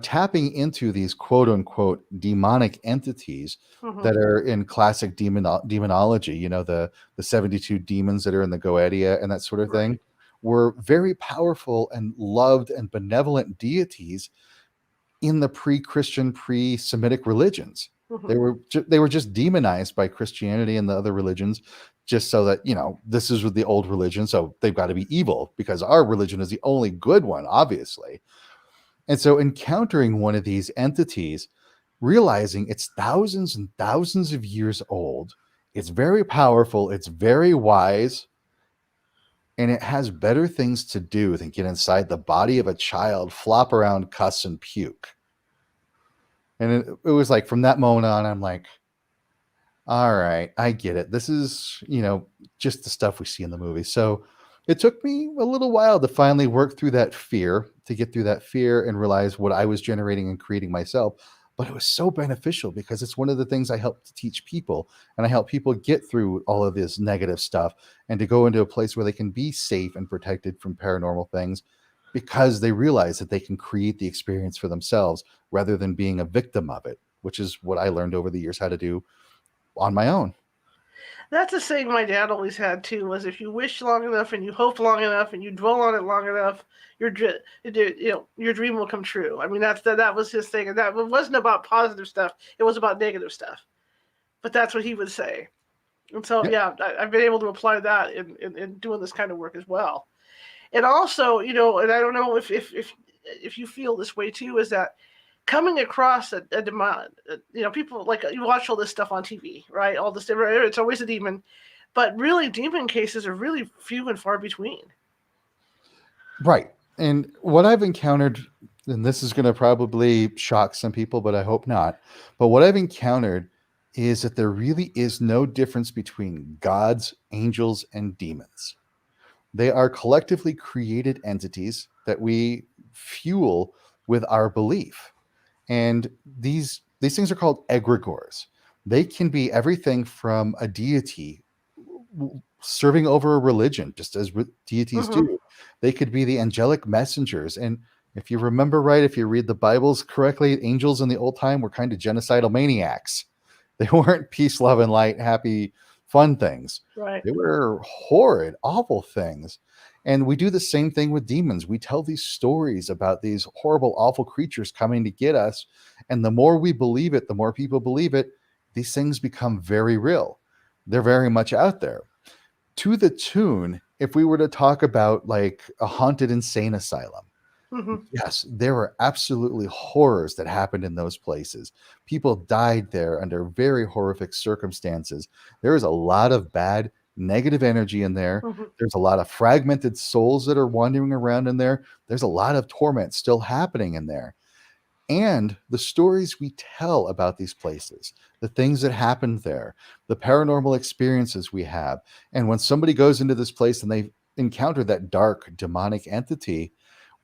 tapping into these quote unquote demonic entities Mm-hmm. that are in classic demonology, the 72 demons that are in the Goetia and that sort of thing, Right. were very powerful and loved and benevolent deities in the pre-Christian, pre-Semitic religions. Mm-hmm. They were just demonized by Christianity and the other religions, just so that this is with the old religion, so they've got to be evil because our religion is the only good one, obviously. And so encountering one of these entities, realizing it's thousands and thousands of years old, it's very powerful, it's very wise, and it has better things to do than get inside the body of a child, flop around, cuss, and puke. And it was like from that moment on, I'm like, all right, I get it. This is, just the stuff we see in the movie. So it took me a little while to finally work through that fear, to get through that fear and realize what I was generating and creating myself. But it was so beneficial because it's one of the things I help to teach people. And I help people get through all of this negative stuff and to go into a place where they can be safe and protected from paranormal things because they realize that they can create the experience for themselves rather than being a victim of it, which is what I learned over the years how to do on my own. That's a saying my dad always had too. Was if you wish long enough and you hope long enough and you dwell on it long enough, your your dream will come true. I mean, that was his thing, and that wasn't about positive stuff. It was about negative stuff. But that's what he would say. And so, Yeah, yeah, I've been able to apply that in doing this kind of work as well. And also, and I don't know if you feel this way too, is that coming across a demand, people like you watch all this stuff on TV, right? All this, it's always a demon, but really, demon cases are really few and far between. right. And what I've encountered, and this is going to probably shock some people, but I hope not. But what I've encountered is that there really is no difference between gods, angels, and demons. They are collectively created entities that we fuel with our belief. And these things are called egregores. They can be everything from a deity serving over a religion, just as deities Mm-hmm. do. They could be the angelic messengers. And if you remember right, if you read the Bibles correctly, angels in the old time were kind of genocidal maniacs. They weren't peace, love, and light, happy, fun things. Right. They were horrid, awful things. And we do the same thing with demons. We tell these stories about these horrible, awful creatures coming to get us. And the more we believe it, the more people believe it, these things become very real. They're very much out there. To the tune, if we were to talk about like a haunted insane asylum, Mm-hmm. yes, there were absolutely horrors that happened in those places. People died there under very horrific circumstances. There is a lot of bad, negative energy in there. Mm-hmm. There's a lot of fragmented souls that are wandering around in there. There's a lot of torment still happening in there. And the stories we tell about these places, the things that happened there, the paranormal experiences we have. And when somebody goes into this place and they encounter that dark demonic entity,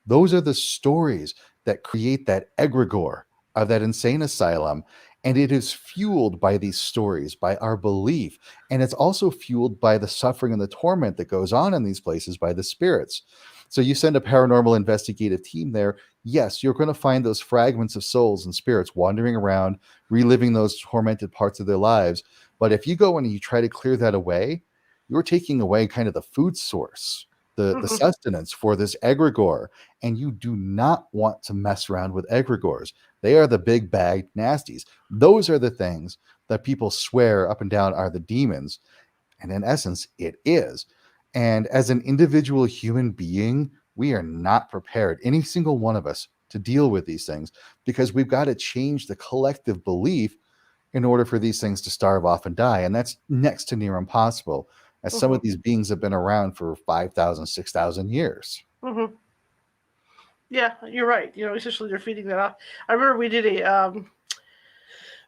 those are the stories that create that egregore of that insane asylum. And it is fueled by these stories, by our belief. And it's also fueled by the suffering and the torment that goes on in these places by the spirits. So you send a paranormal investigative team there. Yes, you're going to find those fragments of souls and spirits wandering around, reliving those tormented parts of their lives. But if you go in and you try to clear that away, you're taking away kind of the food source, the Mm-hmm. sustenance for this egregore, and you do not want to mess around with egregores. They are the big bag nasties. Those are the things that people swear up and down are the demons, and in essence it is. And as an individual human being, we are not prepared, any single one of us, to deal with these things, because we've got to change the collective belief in order for these things to starve off and die. And that's next to near impossible, as some Mm-hmm. of these beings have been around for 5,000, 6,000 years. Mm-hmm. Yeah, you're right. Essentially they're feeding that off. I remember we did a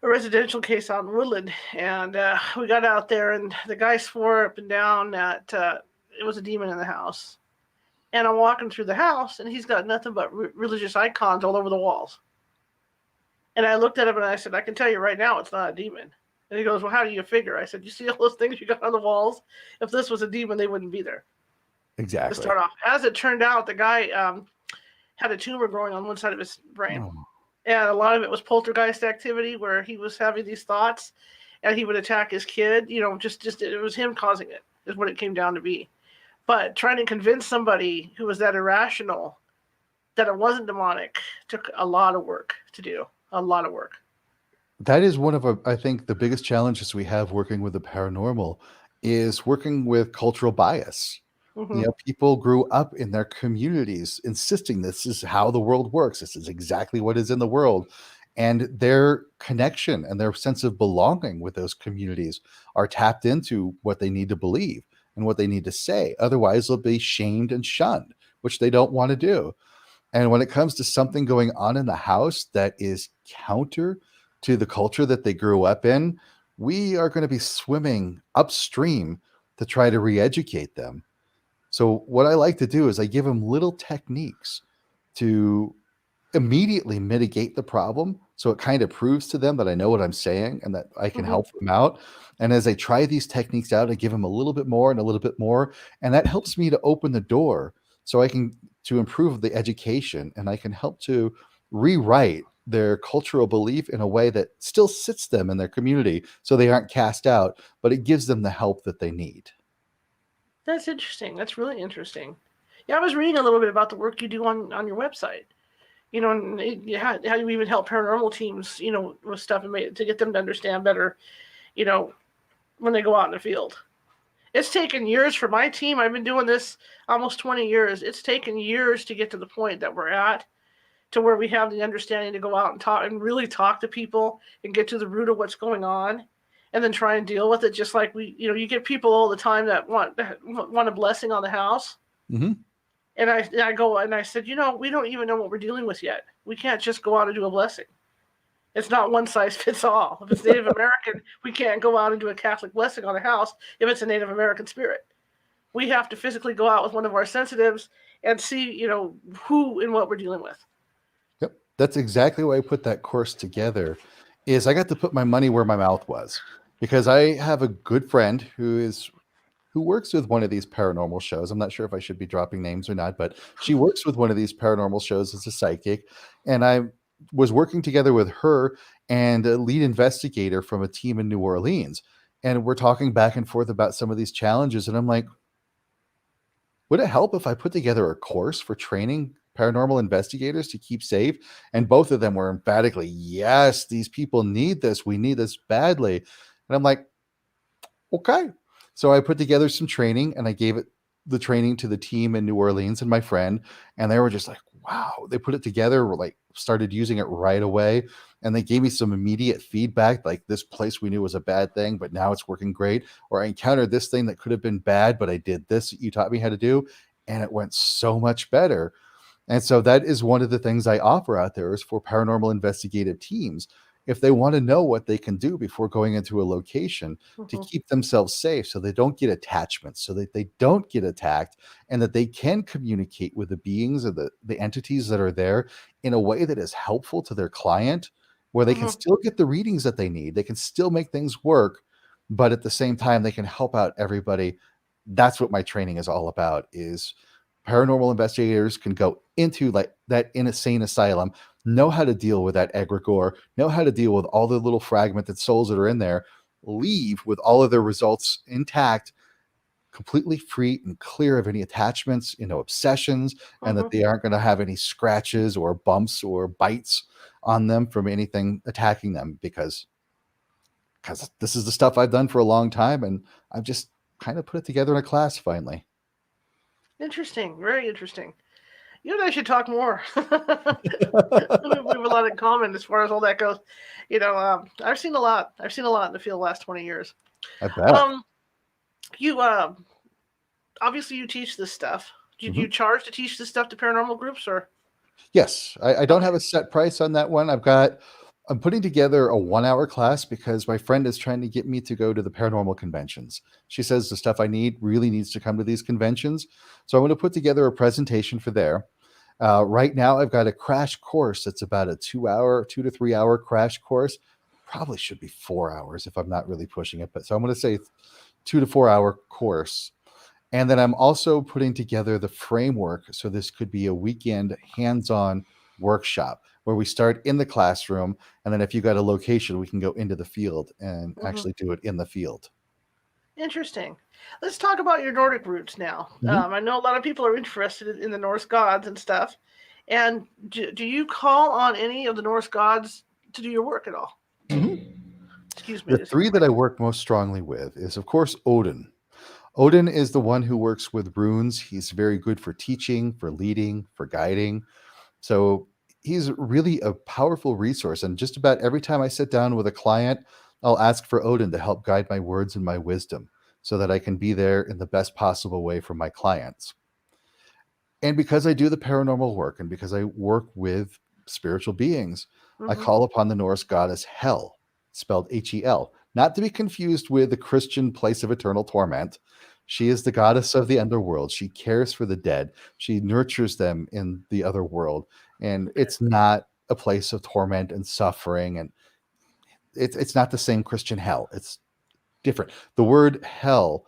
residential case out in Woodland, and we got out there, and the guy swore up and down that it was a demon in the house. And I'm walking through the house, and he's got nothing but religious icons all over the walls. And I looked at him and I said, I can tell you right now, it's not a demon. And he goes, well, how do you figure? I said, you see all those things you got on the walls? If this was a demon, they wouldn't be there to Exactly. start off. As it turned out, the guy had a tumor growing on one side of his brain. Oh, And a lot of it was poltergeist activity where he was having these thoughts and he would attack his kid. Just it was him causing it, is what it came down to be. But trying to convince somebody who was that irrational that it wasn't demonic took a lot of work to do. A lot of work. that is one of, I think, the biggest challenges we have working with the paranormal is working with cultural bias. Mm-hmm. People grew up in their communities insisting this is how the world works. This is exactly what is in the world. And their connection and their sense of belonging with those communities are tapped into what they need to believe and what they need to say. Otherwise, they'll be shamed and shunned, which they don't want to do. And when it comes to something going on in the house that is counter to the culture that they grew up in, we are going to be swimming upstream to try to re educate them. So, what I like to do is I give them little techniques to immediately mitigate the problem. So, it kind of proves to them that I know what I'm saying and that I can Mm-hmm. help them out. And as they try these techniques out, I give them a little bit more and a little bit more. And that helps me to open the door so I can to improve the education and I can help to rewrite their cultural belief in a way that still sits them in their community so they aren't cast out, but it gives them the help that they need. That's interesting. That's really interesting. Yeah, I was reading a little bit about the work you do on your website. And how you even help paranormal teams, with stuff to get them to understand better, you know, when they go out in the field. It's taken years for my team. I've been doing this almost 20 years. It's taken years to get to the point that we're at, to where we have the understanding to go out and talk and really talk to people and get to the root of what's going on, and then try and deal with it. Just like you get people all the time that want a blessing on the house. Mm-hmm. And I go and I said, we don't even know what we're dealing with yet. We can't just go out and do a blessing. It's not one size fits all. If it's Native American, we can't go out and do a Catholic blessing on a house if it's a Native American spirit. We have to physically go out with one of our sensitives and see, who and what we're dealing with. Yep. That's exactly why I put that course together, is I got to put my money where my mouth was, because I have a good friend who works with one of these paranormal shows. I'm not sure if I should be dropping names or not, but she works with one of these paranormal shows as a psychic. And I was working together with her and a lead investigator from a team in New Orleans. And we're talking back and forth about some of these challenges. And I'm like, would it help if I put together a course for training paranormal investigators to keep safe? And both of them were emphatically, yes, these people need this. We need this badly. And I'm like, okay. So I put together some training and I gave the training to the team in New Orleans and my friend, and they were just like, wow. They put it together, were like, started using it right away. And they gave me some immediate feedback, like, this place we knew was a bad thing, but now it's working great. Or I encountered this thing that could have been bad, but I did this that you taught me how to do, and it went so much better. And so that is one of the things I offer out there, is for paranormal investigative teams, if they want to know what they can do before going into a location to Mm-hmm. keep themselves safe, so they don't get attachments, so that they don't get attacked, and that they can communicate with the beings or the entities that are there in a way that is helpful to their client, where they can Mm-hmm. still get the readings that they need. They can still make things work, but at the same time, they can help out everybody. That's what my training is all about, is paranormal investigators can go into like that insane asylum, know how to deal with that egregore, know how to deal with all the little fragmented souls that are in there, leave with all of their results intact, completely free and clear of any attachments, obsessions, and that Mm-hmm. they aren't going to have any scratches or bumps or bites on them from anything attacking them, because this is the stuff I've done for a long time, and I've just kind of put it together in a class finally. Interesting. Very interesting. You and I should talk more. We have a lot in common as far as all that goes. I've seen a lot. I've seen a lot in the field the last 20 years. I bet. Um, you obviously you teach this stuff. Did Mhm. you charge to teach this stuff to paranormal groups, or? Yes, I don't have Okay. a set price on that one. I'm putting together a 1 hour class because my friend is trying to get me to go to the paranormal conventions. She says the stuff I need really needs to come to these conventions. So I'm going to put together a presentation for there. Right now, I've got a crash course that's about a 2 hour, 2 to 3 hour crash course. Probably should be 4 hours if I'm not really pushing it. But so I'm going to say 2 to 4 hour course. And then I'm also putting together the framework. So this could be a weekend hands-on workshop where we start in the classroom. And then if you got a location, we can go into the field and Hmm. actually do it in the field. Interesting. Let's talk about your Nordic roots now. Mhm. I know a lot of people are interested in the Norse gods and stuff. And do you call on any of the Norse gods to do your work at all? Mhm. Excuse me, I The just hit three the that I mic. work most strongly with is, of course, Odin. Odin is the one who works with runes. He's very good for teaching, for leading, for guiding. So he's really a powerful resource. And just about every time I sit down with a client, I'll ask for Odin to help guide my words and my wisdom so that I can be there in the best possible way for my clients. And because I do the paranormal work and because I work with spiritual beings, I Hmm. call upon the Norse goddess Hel, spelled Hel, not to be confused with the Christian place of eternal torment. She is the goddess of the underworld. She cares for the dead. She nurtures them in the other world. And Okay. it's not a place of torment and suffering. And it's not the same Christian hell. It's different. The word hell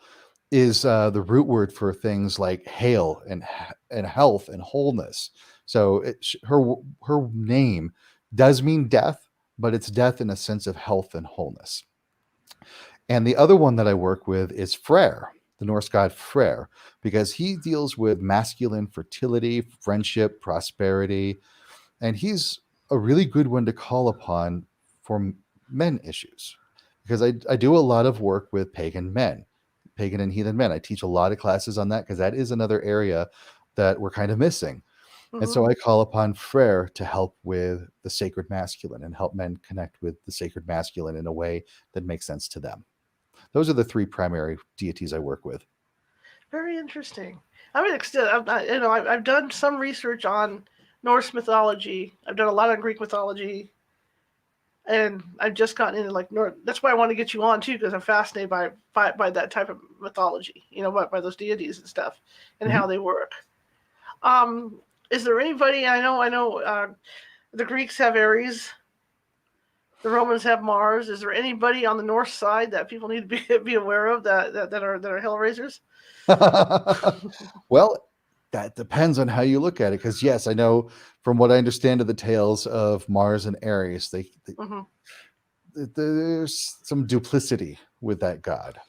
is the root word for things like hail and health and wholeness. So her name Does mean death, but it's death in a sense of health and wholeness. And the other one that I work with is Freyr, the Norse god Freyr, because he deals with masculine fertility, friendship, prosperity, and he's a really good one to call upon for men issues. Because I do a lot of work with pagan men, pagan and heathen men. I teach a lot of classes on that because that is another area that we're kind of missing. And Mm-hmm. so I call upon Freyr to help with the sacred masculine and help men connect with the sacred masculine in a way that makes sense to them. Those are the three primary deities I work with. Very interesting. I mean, I've done some research on Norse mythology. I've done a lot on Greek mythology, and I've just gotten into like North. That's why I want to get you on too, because I'm fascinated by that type of mythology. By those deities and stuff, and Mhm. how they work. Um, is there anybody I know the Greeks have Ares, the Romans have Mars. Is there anybody on the North side that people need to be aware of that are hellraisers? Well, that depends on how you look at it. Because yes, I know from what I understand of the tales of Mars and Ares, Mm-hmm. there's some duplicity with that god.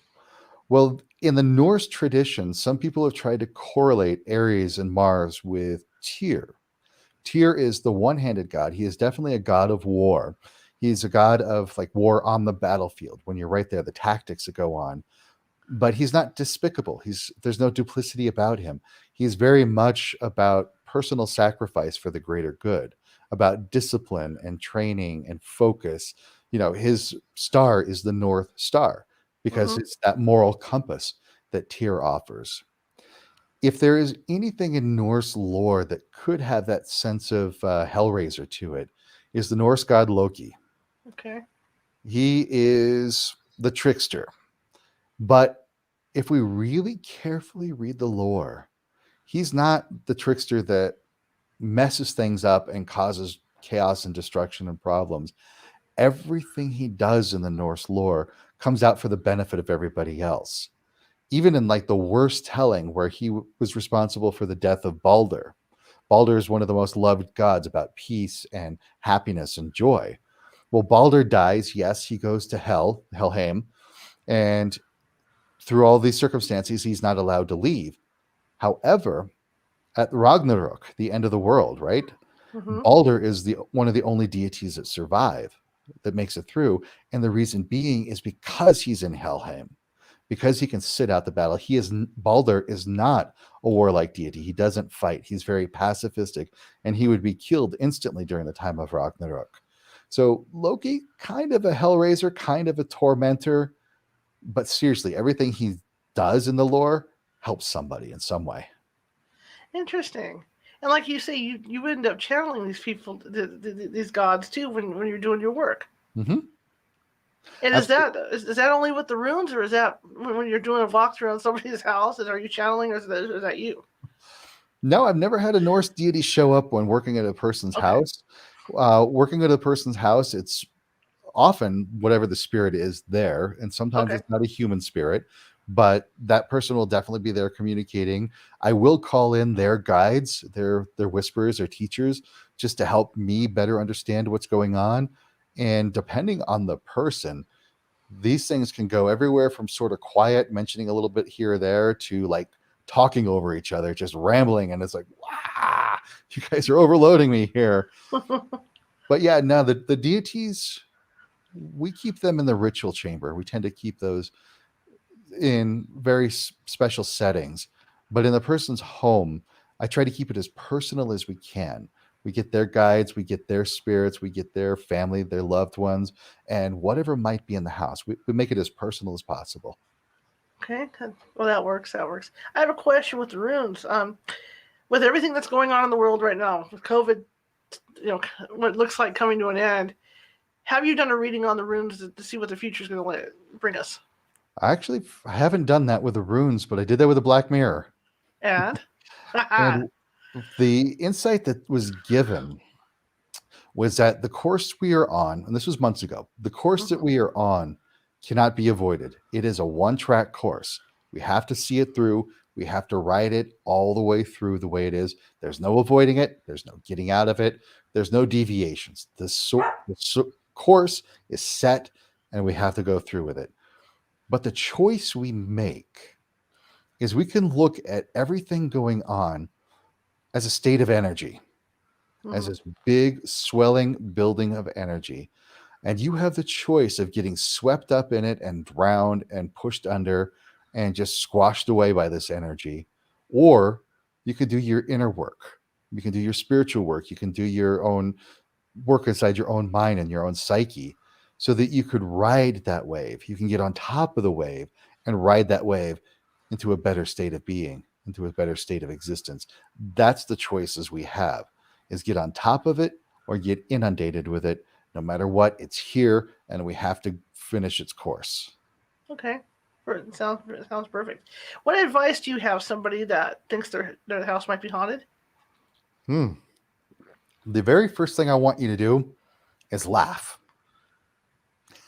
Well, in the Norse tradition, some people have tried to correlate Ares and Mars with Tyr. Tyr is the one-handed god. He is definitely a god of war. He's a god of like war on the battlefield when you're right there, the tactics that go on. But he's not despicable. There's no duplicity about him. He's very much about personal sacrifice for the greater good, about discipline and training and focus. His star is the North Star because Mm-hmm. it's that moral compass that Tyr offers. If there is anything in Norse lore that could have that sense of Hellraiser to it, is the Norse god Loki. Okay. He is the trickster. But if we really carefully read the lore, he's not the trickster that messes things up and causes chaos and destruction and problems. Everything he does in the Norse lore comes out for the benefit of everybody else. Even in like the worst telling, where he was responsible for the death of Balder. Balder is one of the most loved gods about peace and happiness and joy. Well, Balder dies. Yes, he goes to hell, Helheim, and through all these circumstances, he's not allowed to leave. However, at Ragnarok, the end of the world, right? Mm-hmm. Balder is the one of the only deities that survive, that makes it through, and the reason being is because he's in Helheim, because he can sit out the battle. Balder is not a warlike deity. He doesn't fight. He's very pacifistic, and he would be killed instantly during the time of Ragnarok. So Loki, kind of a hellraiser, kind of a tormentor, but seriously, everything he does in the lore helps somebody in some way. Interesting. And like you say, you end up channeling these people, these gods too, when you're doing your work. Mm-hmm. And is Absolutely. that is that only with the runes, or is that when you're doing a walkthrough on somebody's house? Are you channeling, or is that you? No, I've never had a Norse deity show up when working at a person's Okay. house. Working at a person's house, it's often whatever the spirit is there, and sometimes Okay. it's not a human spirit, but that person will definitely be there communicating. I will call in their guides, their whisperers or teachers, just to help me better understand what's going on. And depending on the person, these things can go everywhere from sort of quiet, mentioning a little bit here or there, to like talking over each other, just rambling, and it's like, wow, you guys are overloading me here. But yeah, no, the deities, we keep them in the ritual chamber. We tend to keep those in very special settings. But in the person's home, I try to keep it as personal as we can. We get their guides, we get their spirits, we get their family, their loved ones, and whatever might be in the house. We make it as personal as possible. Okay. Well, that works. That works. I have a question with the runes. With everything that's going on in the world right now, with COVID, what looks like coming to an end, have you done a reading on the runes to see what the future is going to bring us? I haven't done that with the runes, but I did that with the Black Mirror. And, haha. And the insight that was given was that the course we are on, and this was months ago, the course that Mm-hmm. we are on cannot be avoided. It is a one track course. We have to see it through. We have to ride it all the way through the way it is. There's no avoiding it. There's no getting out of it. There's no deviations. The course is set, and we have to go through with it. But the choice we make is we can look at everything going on as a state of energy, as Mm-hmm. this big swelling building of energy. And you have the choice of getting swept up in it and drowned and pushed under and just squashed away by this energy. Or you could do your inner work. You can do your spiritual work. You can do your own work inside your own mind and your own psyche so that you could ride that wave. You can get on top of the wave and ride that wave into a better state of being, into a better state of existence. That's the choices we have, is get on top of it or get inundated with it. No matter what, it's here and we have to finish its course. Okay. Sounds perfect. What advice do you have somebody that thinks their house might be haunted? Hmm. The very first thing I want you to do is laugh.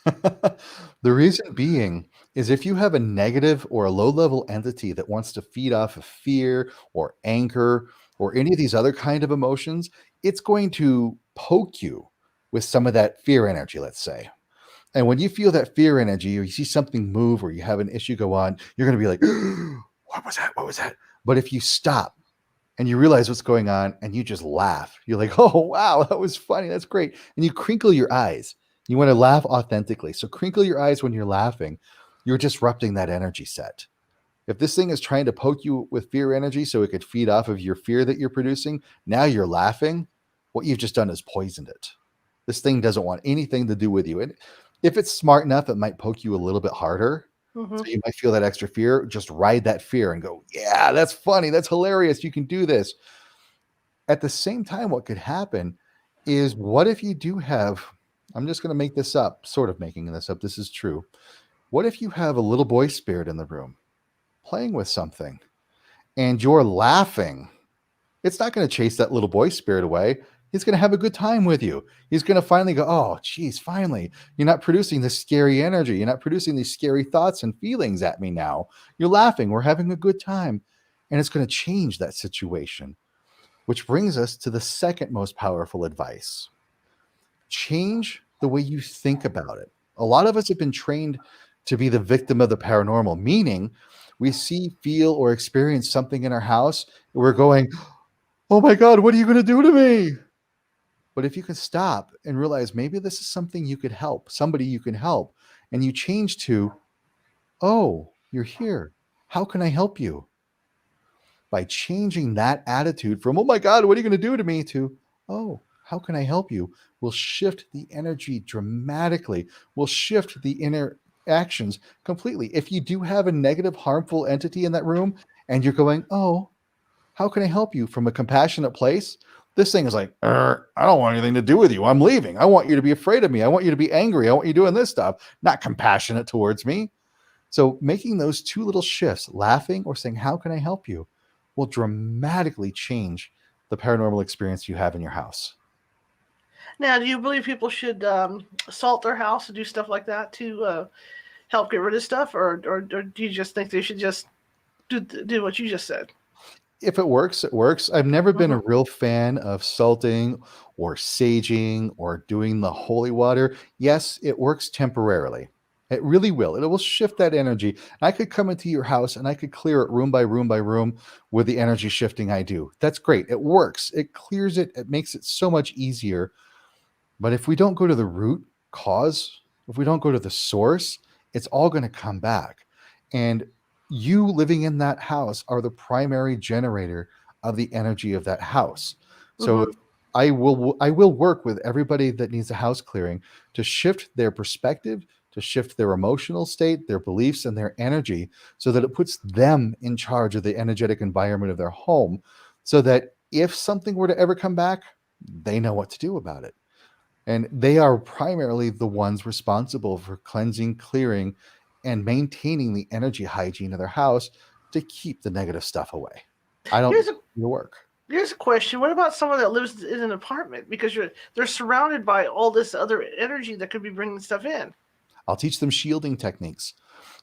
The reason being is if you have a negative or a low level entity that wants to feed off of fear or anger or any of these other kind of emotions, it's going to poke you with some of that fear energy, let's say. And when you feel that fear energy or you see something move or you have an issue go on, you're going to be like, what was that? What was that? But if you stop and you realize what's going on and you just laugh, you're like, oh, wow, that was funny. That's great. And you crinkle your eyes. You want to laugh authentically. So crinkle your eyes when you're laughing. You're disrupting that energy set. If this thing is trying to poke you with fear energy so it could feed off of your fear that you're producing, now you're laughing. What you've just done is poisoned it. This thing doesn't want anything to do with you. And if it's smart enough, it might poke you a little bit harder. Mm-hmm. So you might feel that extra fear. Just ride that fear and go, yeah, that's funny. That's hilarious. You can do this. At the same time, what could happen is what if you do have, I'm just going to make this up, sort of making this up. This is true. What if you have a little boy spirit in the room playing with something and you're laughing? It's not going to chase that little boy spirit away. He's going to have a good time with you. He's going to finally go, oh, geez, finally. You're not producing this scary energy. You're not producing these scary thoughts and feelings at me now. You're laughing. We're having a good time. And it's going to change that situation, which brings us to the second most powerful advice. Change the way you think about it. A lot of us have been trained to be the victim of the paranormal, meaning we see, feel, or experience something in our house, and we're going, oh my God, what are you going to do to me? But if you can stop and realize maybe this is something you could help, somebody you can help, and you change to, oh, you're here. How can I help you? By changing that attitude from, oh my God, what are you going to do to me, to, oh, how can I help you? Will shift the energy dramatically, will shift the interactions completely. If you do have a negative, harmful entity in that room and you're going, oh, how can I help you, from a compassionate place? This thing is like, I don't want anything to do with you. I'm leaving. I want you to be afraid of me. I want you to be angry. I want you doing this stuff, not compassionate towards me. So making those two little shifts, laughing or saying, how can I help you, will dramatically change the paranormal experience you have in your house. Now, do you believe people should salt their house and do stuff like that to help get rid of stuff, or do you just think they should just do what you just said? If it works, it works. I've never been Mm-hmm. a real fan of salting or saging or doing the holy water. Yes, it works temporarily. It really will. It will shift that energy. I could come into your house and I could clear it room by room by room with the energy shifting I do. That's great. It works. It clears it. It makes it so much easier. But if we don't go to the root cause, if we don't go to the source, it's all going to come back. And you living in that house are the primary generator of the energy of that house. So Mm-hmm. I will work with everybody that needs a house clearing to shift their perspective, to shift their emotional state, their beliefs, and their energy so that it puts them in charge of the energetic environment of their home so that if something were to ever come back, they know what to do about it. And they are primarily the ones responsible for cleansing, clearing, and maintaining the energy hygiene of their house to keep the negative stuff away. I don't Here's a do the work. here's a question. What about someone that lives in an apartment, because they're surrounded by all this other energy that could be bringing stuff in? I'll teach them shielding techniques.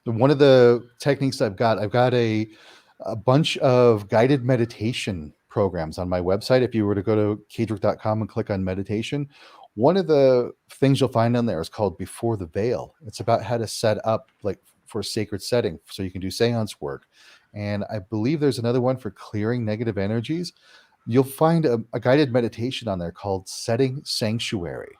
One of the techniques I've got a a bunch of guided meditation programs on my website. If you were to go to kaedrich.com and click on meditation, one of the things you'll find on there is called Before the Veil. It's about how to set up like for a sacred setting so you can do seance work. And I believe there's another one for clearing negative energies. You'll find a guided meditation on there called Setting Sanctuary.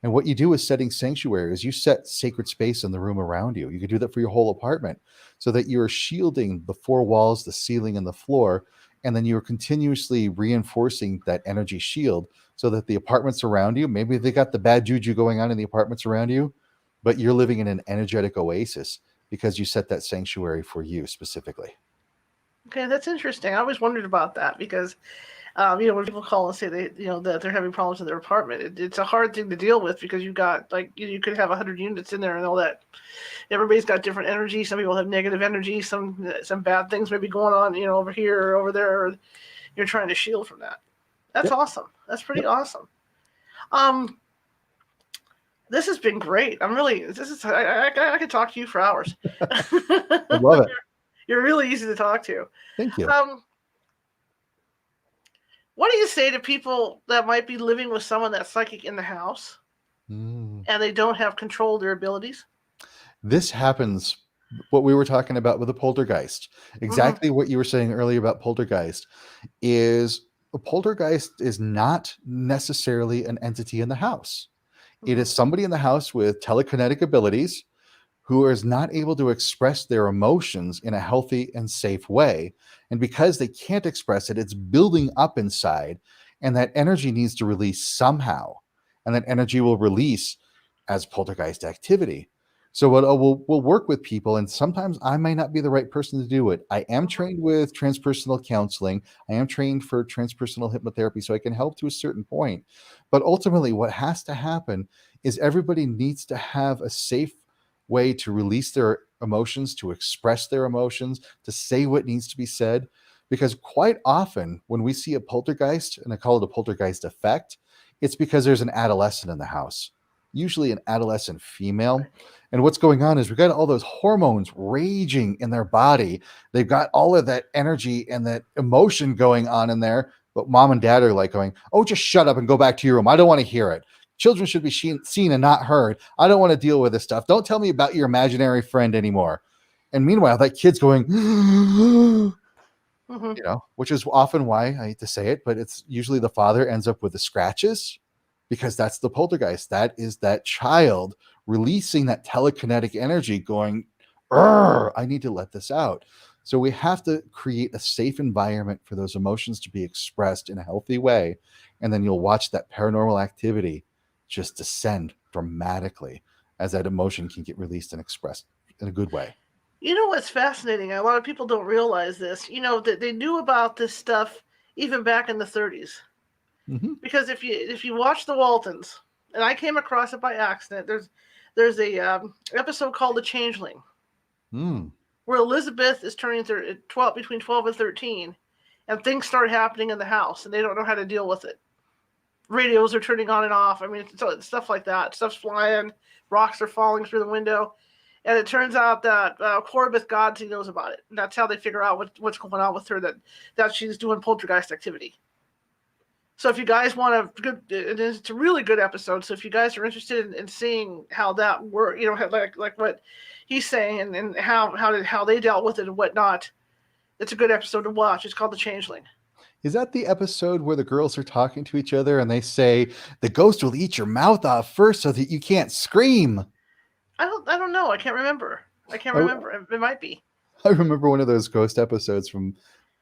And what you do with setting sanctuary is you set sacred space in the room around you. You can do that for your whole apartment so that you're shielding the four walls, the ceiling, and the floor. And then you're continuously reinforcing that energy shield so that the apartments around you, maybe they got the bad juju going on in the apartments around you, but you're living in an energetic oasis because you set that sanctuary for you specifically. Okay, that's interesting. I always wondered about that because when people call and say that they're having problems in their apartment, it's a hard thing to deal with because you got you could have 100 units in there and all that. Everybody's got different energy. Some people have negative energy. Some bad things may be going on, over here or over there. Or you're trying to shield from that. That's Yep. awesome. That's pretty Yep. awesome. This has been great. I could talk to you for hours. I love it. You're really easy to talk to. Thank you. What do you say to people that might be living with someone that's psychic in the house Mm. and they don't have control of their abilities? This happens, what we were talking about with a poltergeist. Exactly what you were saying earlier about poltergeist is a poltergeist is not necessarily an entity in the house. It is somebody in the house with telekinetic abilities who is not able to express their emotions in a healthy and safe way. And because they can't express it, it's building up inside, and that energy needs to release somehow. And that energy will release as poltergeist activity. So we'll work with people, and sometimes I might not be the right person to do it. I am trained with transpersonal counseling. I am trained for transpersonal hypnotherapy, so I can help to a certain point. But ultimately, what has to happen is everybody needs to have a safe way to release their emotions, to express their emotions, to say what needs to be said. Because quite often, when we see a poltergeist, and I call it a poltergeist effect, it's because there's an adolescent in the house, usually an adolescent female. And what's going on is we've got all those hormones raging in their body. They've got all of that energy and that emotion going on in there. But mom and dad are like going, oh, just shut up and go back to your room. I don't want to hear it. Children should be seen and not heard. I don't want to deal with this stuff. Don't tell me about your imaginary friend anymore. And meanwhile, that kid's going, which is often why I hate to say it, but it's usually the father ends up with the scratches because that's the poltergeist. That is that child releasing that telekinetic energy going, I need to let this out. So we have to create a safe environment for those emotions to be expressed in a healthy way. And then you'll watch that paranormal activity just descend dramatically as that emotion can get released and expressed in a good way. You know what's fascinating? A lot of people don't realize this. That they knew about this stuff even back in the 30s. Mm-hmm. Because if you watch the Waltons, and I came across it by accident, there's a episode called The Changeling, where Elizabeth is turning between 12 and 13, and things start happening in the house, and they don't know how to deal with it. Radios are turning on and off. I mean, it's stuff like that. Stuff's flying, rocks are falling through the window. And it turns out that Corbeth Godsey knows about it. And that's how they figure out what's going on with her, that she's doing poltergeist activity. So if you guys want it's a really good episode. So if you guys are interested in seeing how that works, like what he's saying and how they dealt with it and whatnot, it's a good episode to watch. It's called The Changeling. Is that the episode where the girls are talking to each other and they say the ghost will eat your mouth off first so that you can't scream? I don't know. I can't remember. It might be. I remember one of those ghost episodes from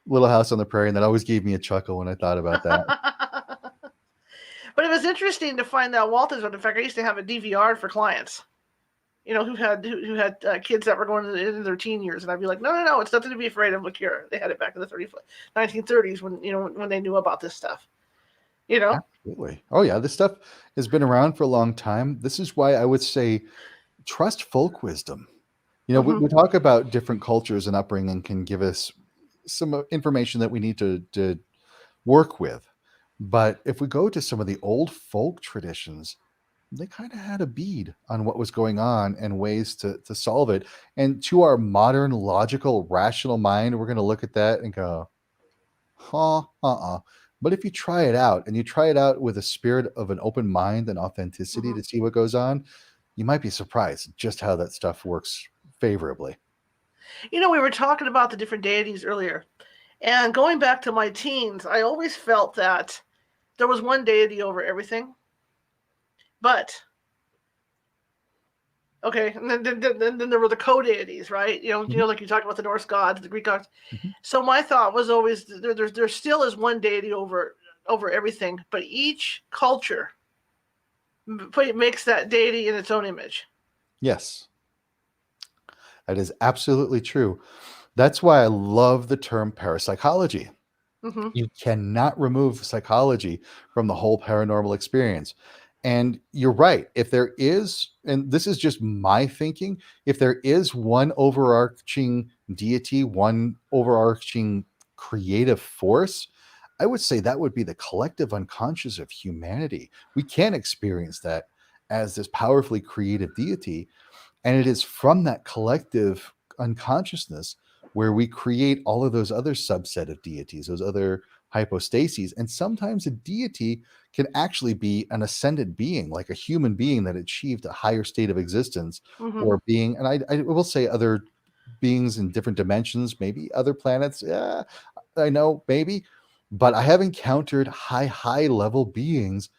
Little House on the Prairie, and that always gave me a chuckle when I thought about that. But it was interesting to find that Walters. In fact, I used to have a DVR for clients, who had kids that were going into their teen years, and I'd be like, no, it's nothing to be afraid of. Look here, they had it back in the 1930s when they knew about this stuff. Absolutely. Oh yeah, this stuff has been around for a long time. This is why I would say trust folk wisdom. We talk about different cultures and upbringing can give us some information that we need to work with. But if we go to some of the old folk traditions, they kind of had a bead on what was going on and ways to solve it. And to our modern, logical, rational mind, we're going to look at that and go, huh, But if you try it out and you try it out with a spirit of an open mind and authenticity Hmm. to see what goes on, you might be surprised just how that stuff works favorably. We were talking about the different deities earlier. And going back to my teens, I always felt that there was one deity over everything. But okay, and then there were the co-deities, right? Mhm, Like you talked about the Norse gods, the Greek gods. mhm. So my thought was always there still is one deity over everything, but each culture makes that deity in its own image. Yes, that is absolutely true. That's why I love the term parapsychology. Mm-hmm. You cannot remove psychology from the whole paranormal experience. And you're right. If there is, and this is just my thinking, if there is one overarching deity, one overarching creative force, I would say that would be the collective unconscious of humanity. We can experience that as this powerfully creative deity, and it is from that collective unconsciousness where we create all of those other subset of deities, those other hypostases. And sometimes a deity can actually be an ascended being, like a human being that achieved a higher state of existence, Mm-hmm. or being, and I will say other beings in different dimensions, maybe other planets. Yeah, I know, maybe. But I have encountered high level beings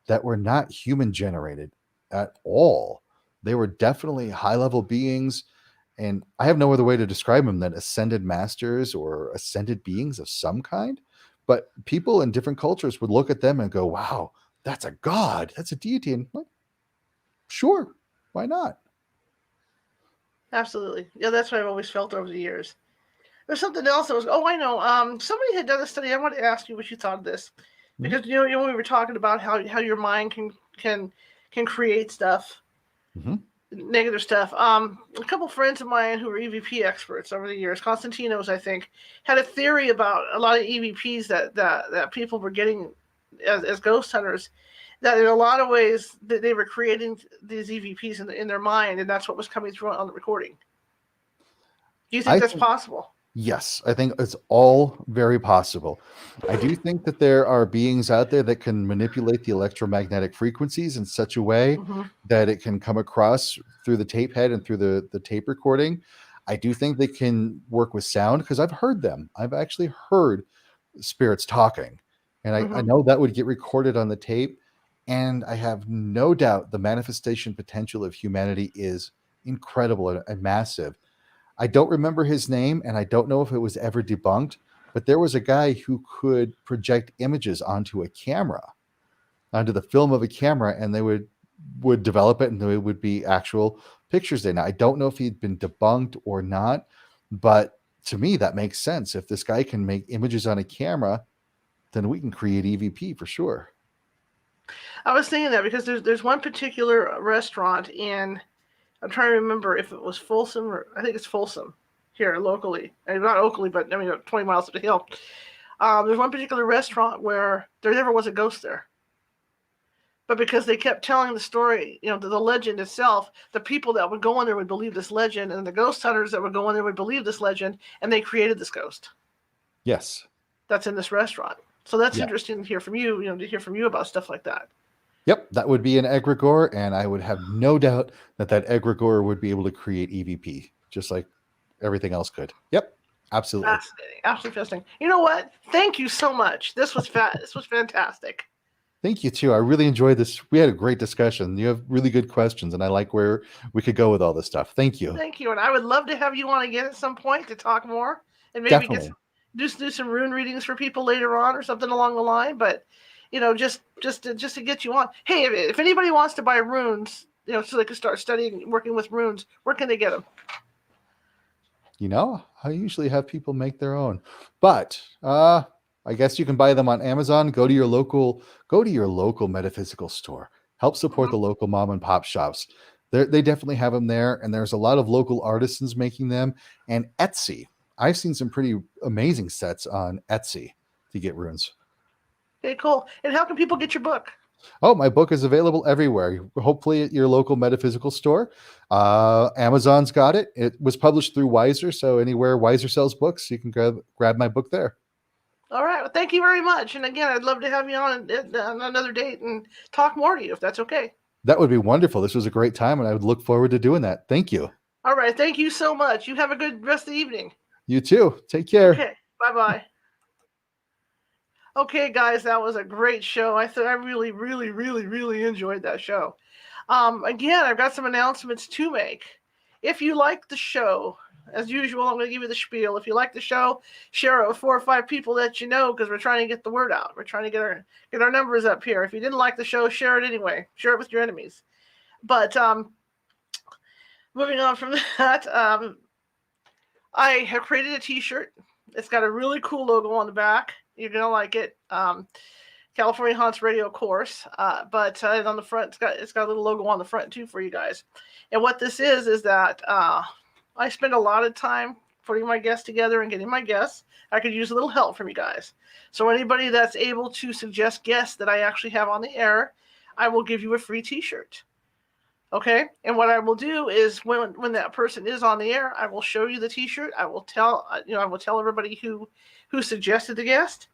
that were not human generated at all. They were definitely high level beings, and I have no other way to describe them than ascended masters or ascended beings of some kind. But people in different cultures would look at them and go, "Wow, that's a god, that's a deity," and like, sure, why not? Absolutely. Yeah, that's what I've always felt over the years. There's something else that was. Oh, I know. Somebody had done a study. I wanted to ask you what you thought of this, Mhm, because we were talking about how your mind can create stuff, mhm. negative stuff. A couple friends of mine who were EVP experts over the years, Constantinos, I think, had a theory about a lot of EVPs that people were getting as ghost hunters. That in a lot of ways that they were creating these EVPs in their mind, and that's what was coming through on the recording. Do you think I that's think possible? yes, I think it's all very possible. I do think that there are beings out there that can manipulate the electromagnetic frequencies in such a way Mm-hmm. that it can come across through the tape head and through the tape recording. I do think they can work with sound because I've heard them. I've actually heard spirits talking. And I Mm-hmm. know that would get recorded on the tape. And I have no doubt the manifestation potential of humanity is incredible and massive. I don't remember his name, and I don't know if it was ever debunked, but there was a guy who could project images onto a camera, onto the film of a camera, and they would develop it, and there would be actual pictures there. Now, I don't know if he'd been debunked or not, but to me, that makes sense. If this guy can make images on a camera, then we can create EVP for sure. I was thinking that because there's one particular restaurant in, I'm trying to remember if it was Folsom or I think it's Folsom here locally. And not locally, but I mean 20 miles up the hill. There's one particular restaurant where there never was a ghost there. But because they kept telling the story, the legend itself, the people that would go in there would believe this legend, and the ghost hunters that would go in there would believe this legend, and they created this ghost Yes. that's in this restaurant. So that's Yeah. interesting to hear from you, to hear from you about stuff like that. Yep. That would be an egregore, and I would have no doubt that that egregore would be able to create EVP, just like everything else could. Yep. Absolutely. Fascinating, absolutely fascinating. You know what? Thank you so much. This was fantastic. Thank you too. I really enjoyed this. We had a great discussion. You have really good questions, and I like where we could go with all this stuff. Thank you. Thank you, and I would love to have you on again at some point to talk more, and maybe Definitely. do some rune readings for people later on or something along the line. But just to get you on. Hey, if anybody wants to buy runes, so they can start studying, working with runes, where can they get them? I usually have people make their own, but I guess you can buy them on Amazon. Go to your local metaphysical store. Help support Mm-hmm. the local mom and pop shops. They definitely have them there, and there's a lot of local artisans making them. And Etsy, I've seen some pretty amazing sets on Etsy to get runes. Okay, cool. And how can people get your book? Oh, my book is available everywhere. Hopefully at your local metaphysical store. Amazon's got it. It was published through Wiser, so anywhere Wiser sells books, you can grab my book there. All right. Well, thank you very much. And again, I'd love to have you on another date and talk more to you, if that's okay. That would be wonderful. This was a great time, and I would look forward to doing that. Thank you. All right. Thank you so much. You have a good rest of the evening. You too. Take care. Okay. Bye-bye. Okay, guys, that was a great show. I really, really, really, really enjoyed that show. Again, I've got some announcements to make. If you like the show, as usual, I'm going to give you the spiel. If you like the show, share it with 4 or 5 people that you know, because we're trying to get the word out. We're trying to get our numbers up here. If you didn't like the show, share it anyway. Share it with your enemies. But moving on from that, I have created a T-shirt. It's got a really cool logo on the back. You're going to like it. California Haunts Radio course, but on the front, it's got a little logo on the front too for you guys. And what this is that I spend a lot of time putting my guests together and getting my guests. I could use a little help from you guys. So anybody that's able to suggest guests that I actually have on the air, I will give you a free T-shirt. Okay, and what I will do is when that person is on the air, I will show you the T-shirt. I will tell everybody who suggested the guest.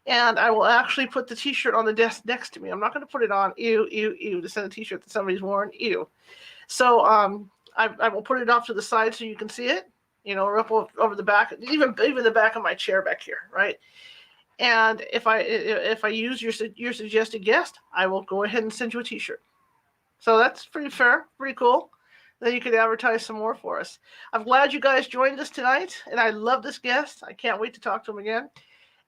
And I will actually put the T-shirt on the desk next to me. I'm not going to put it on, to send a T-shirt that somebody's worn, So I will put it off to the side so you can see it, or up over the back, even the back of my chair back here, right? And if I use your suggested guest, I will go ahead and send you a T-shirt. So that's pretty fair, pretty cool. Then you could advertise some more for us. I'm glad you guys joined us tonight, and I love this guest. I can't wait to talk to him again.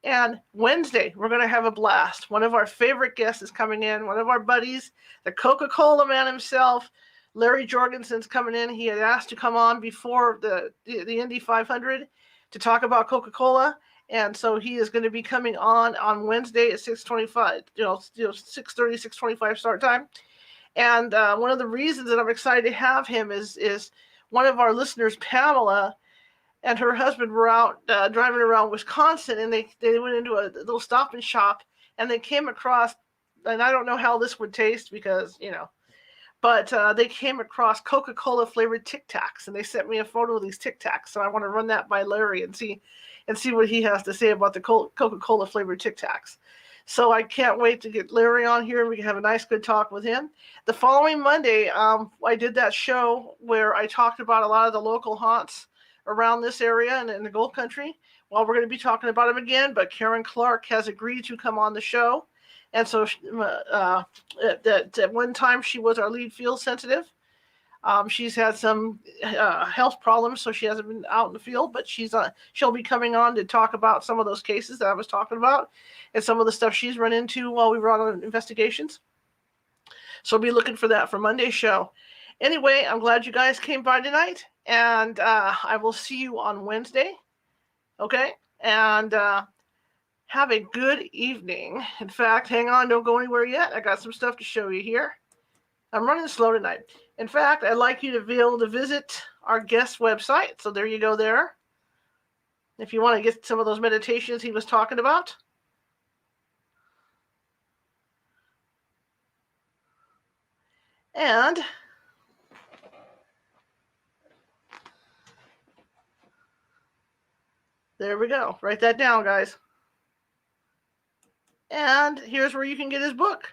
And Wednesday, we're going to have a blast. One of our favorite guests is coming in, one of our buddies, the Coca-Cola man himself, Larry Jorgensen's coming in. He had asked to come on before the Indy 500 to talk about Coca-Cola. And so he is going to be coming on Wednesday at 6:25, 6:30, 6:25 start time. And one of the reasons that I'm excited to have him is one of our listeners, Pamela, and her husband were out driving around Wisconsin, and they went into a little Stop and Shop, and they came across, and I don't know how this would taste because, but they came across Coca-Cola flavored Tic Tacs, and they sent me a photo of these Tic Tacs. So I want to run that by Larry and see what he has to say about the Coca-Cola flavored Tic Tacs. So I can't wait to get Larry on here, and we can have a nice, good talk with him. The following Monday, I did that show where I talked about a lot of the local haunts around this area and in the Gold Country. Well, we're going to be talking about them again, but Karen Clark has agreed to come on the show. And so at one time, she was our lead field sensitive. She's had some health problems, so she hasn't been out in the field, but she'll be coming on to talk about some of those cases that I was talking about and some of the stuff she's run into while we were on investigations. So be looking for that for Monday's show. Anyway, I'm glad you guys came by tonight, and I will see you on Wednesday. Okay? And have a good evening. In fact, hang on, don't go anywhere yet. I got some stuff to show you here. I'm running slow tonight. In fact, I'd like you to be able to visit our guest website. So there you go there. If you want to get some of those meditations he was talking about. And there we go. Write that down, guys. And here's where you can get his book.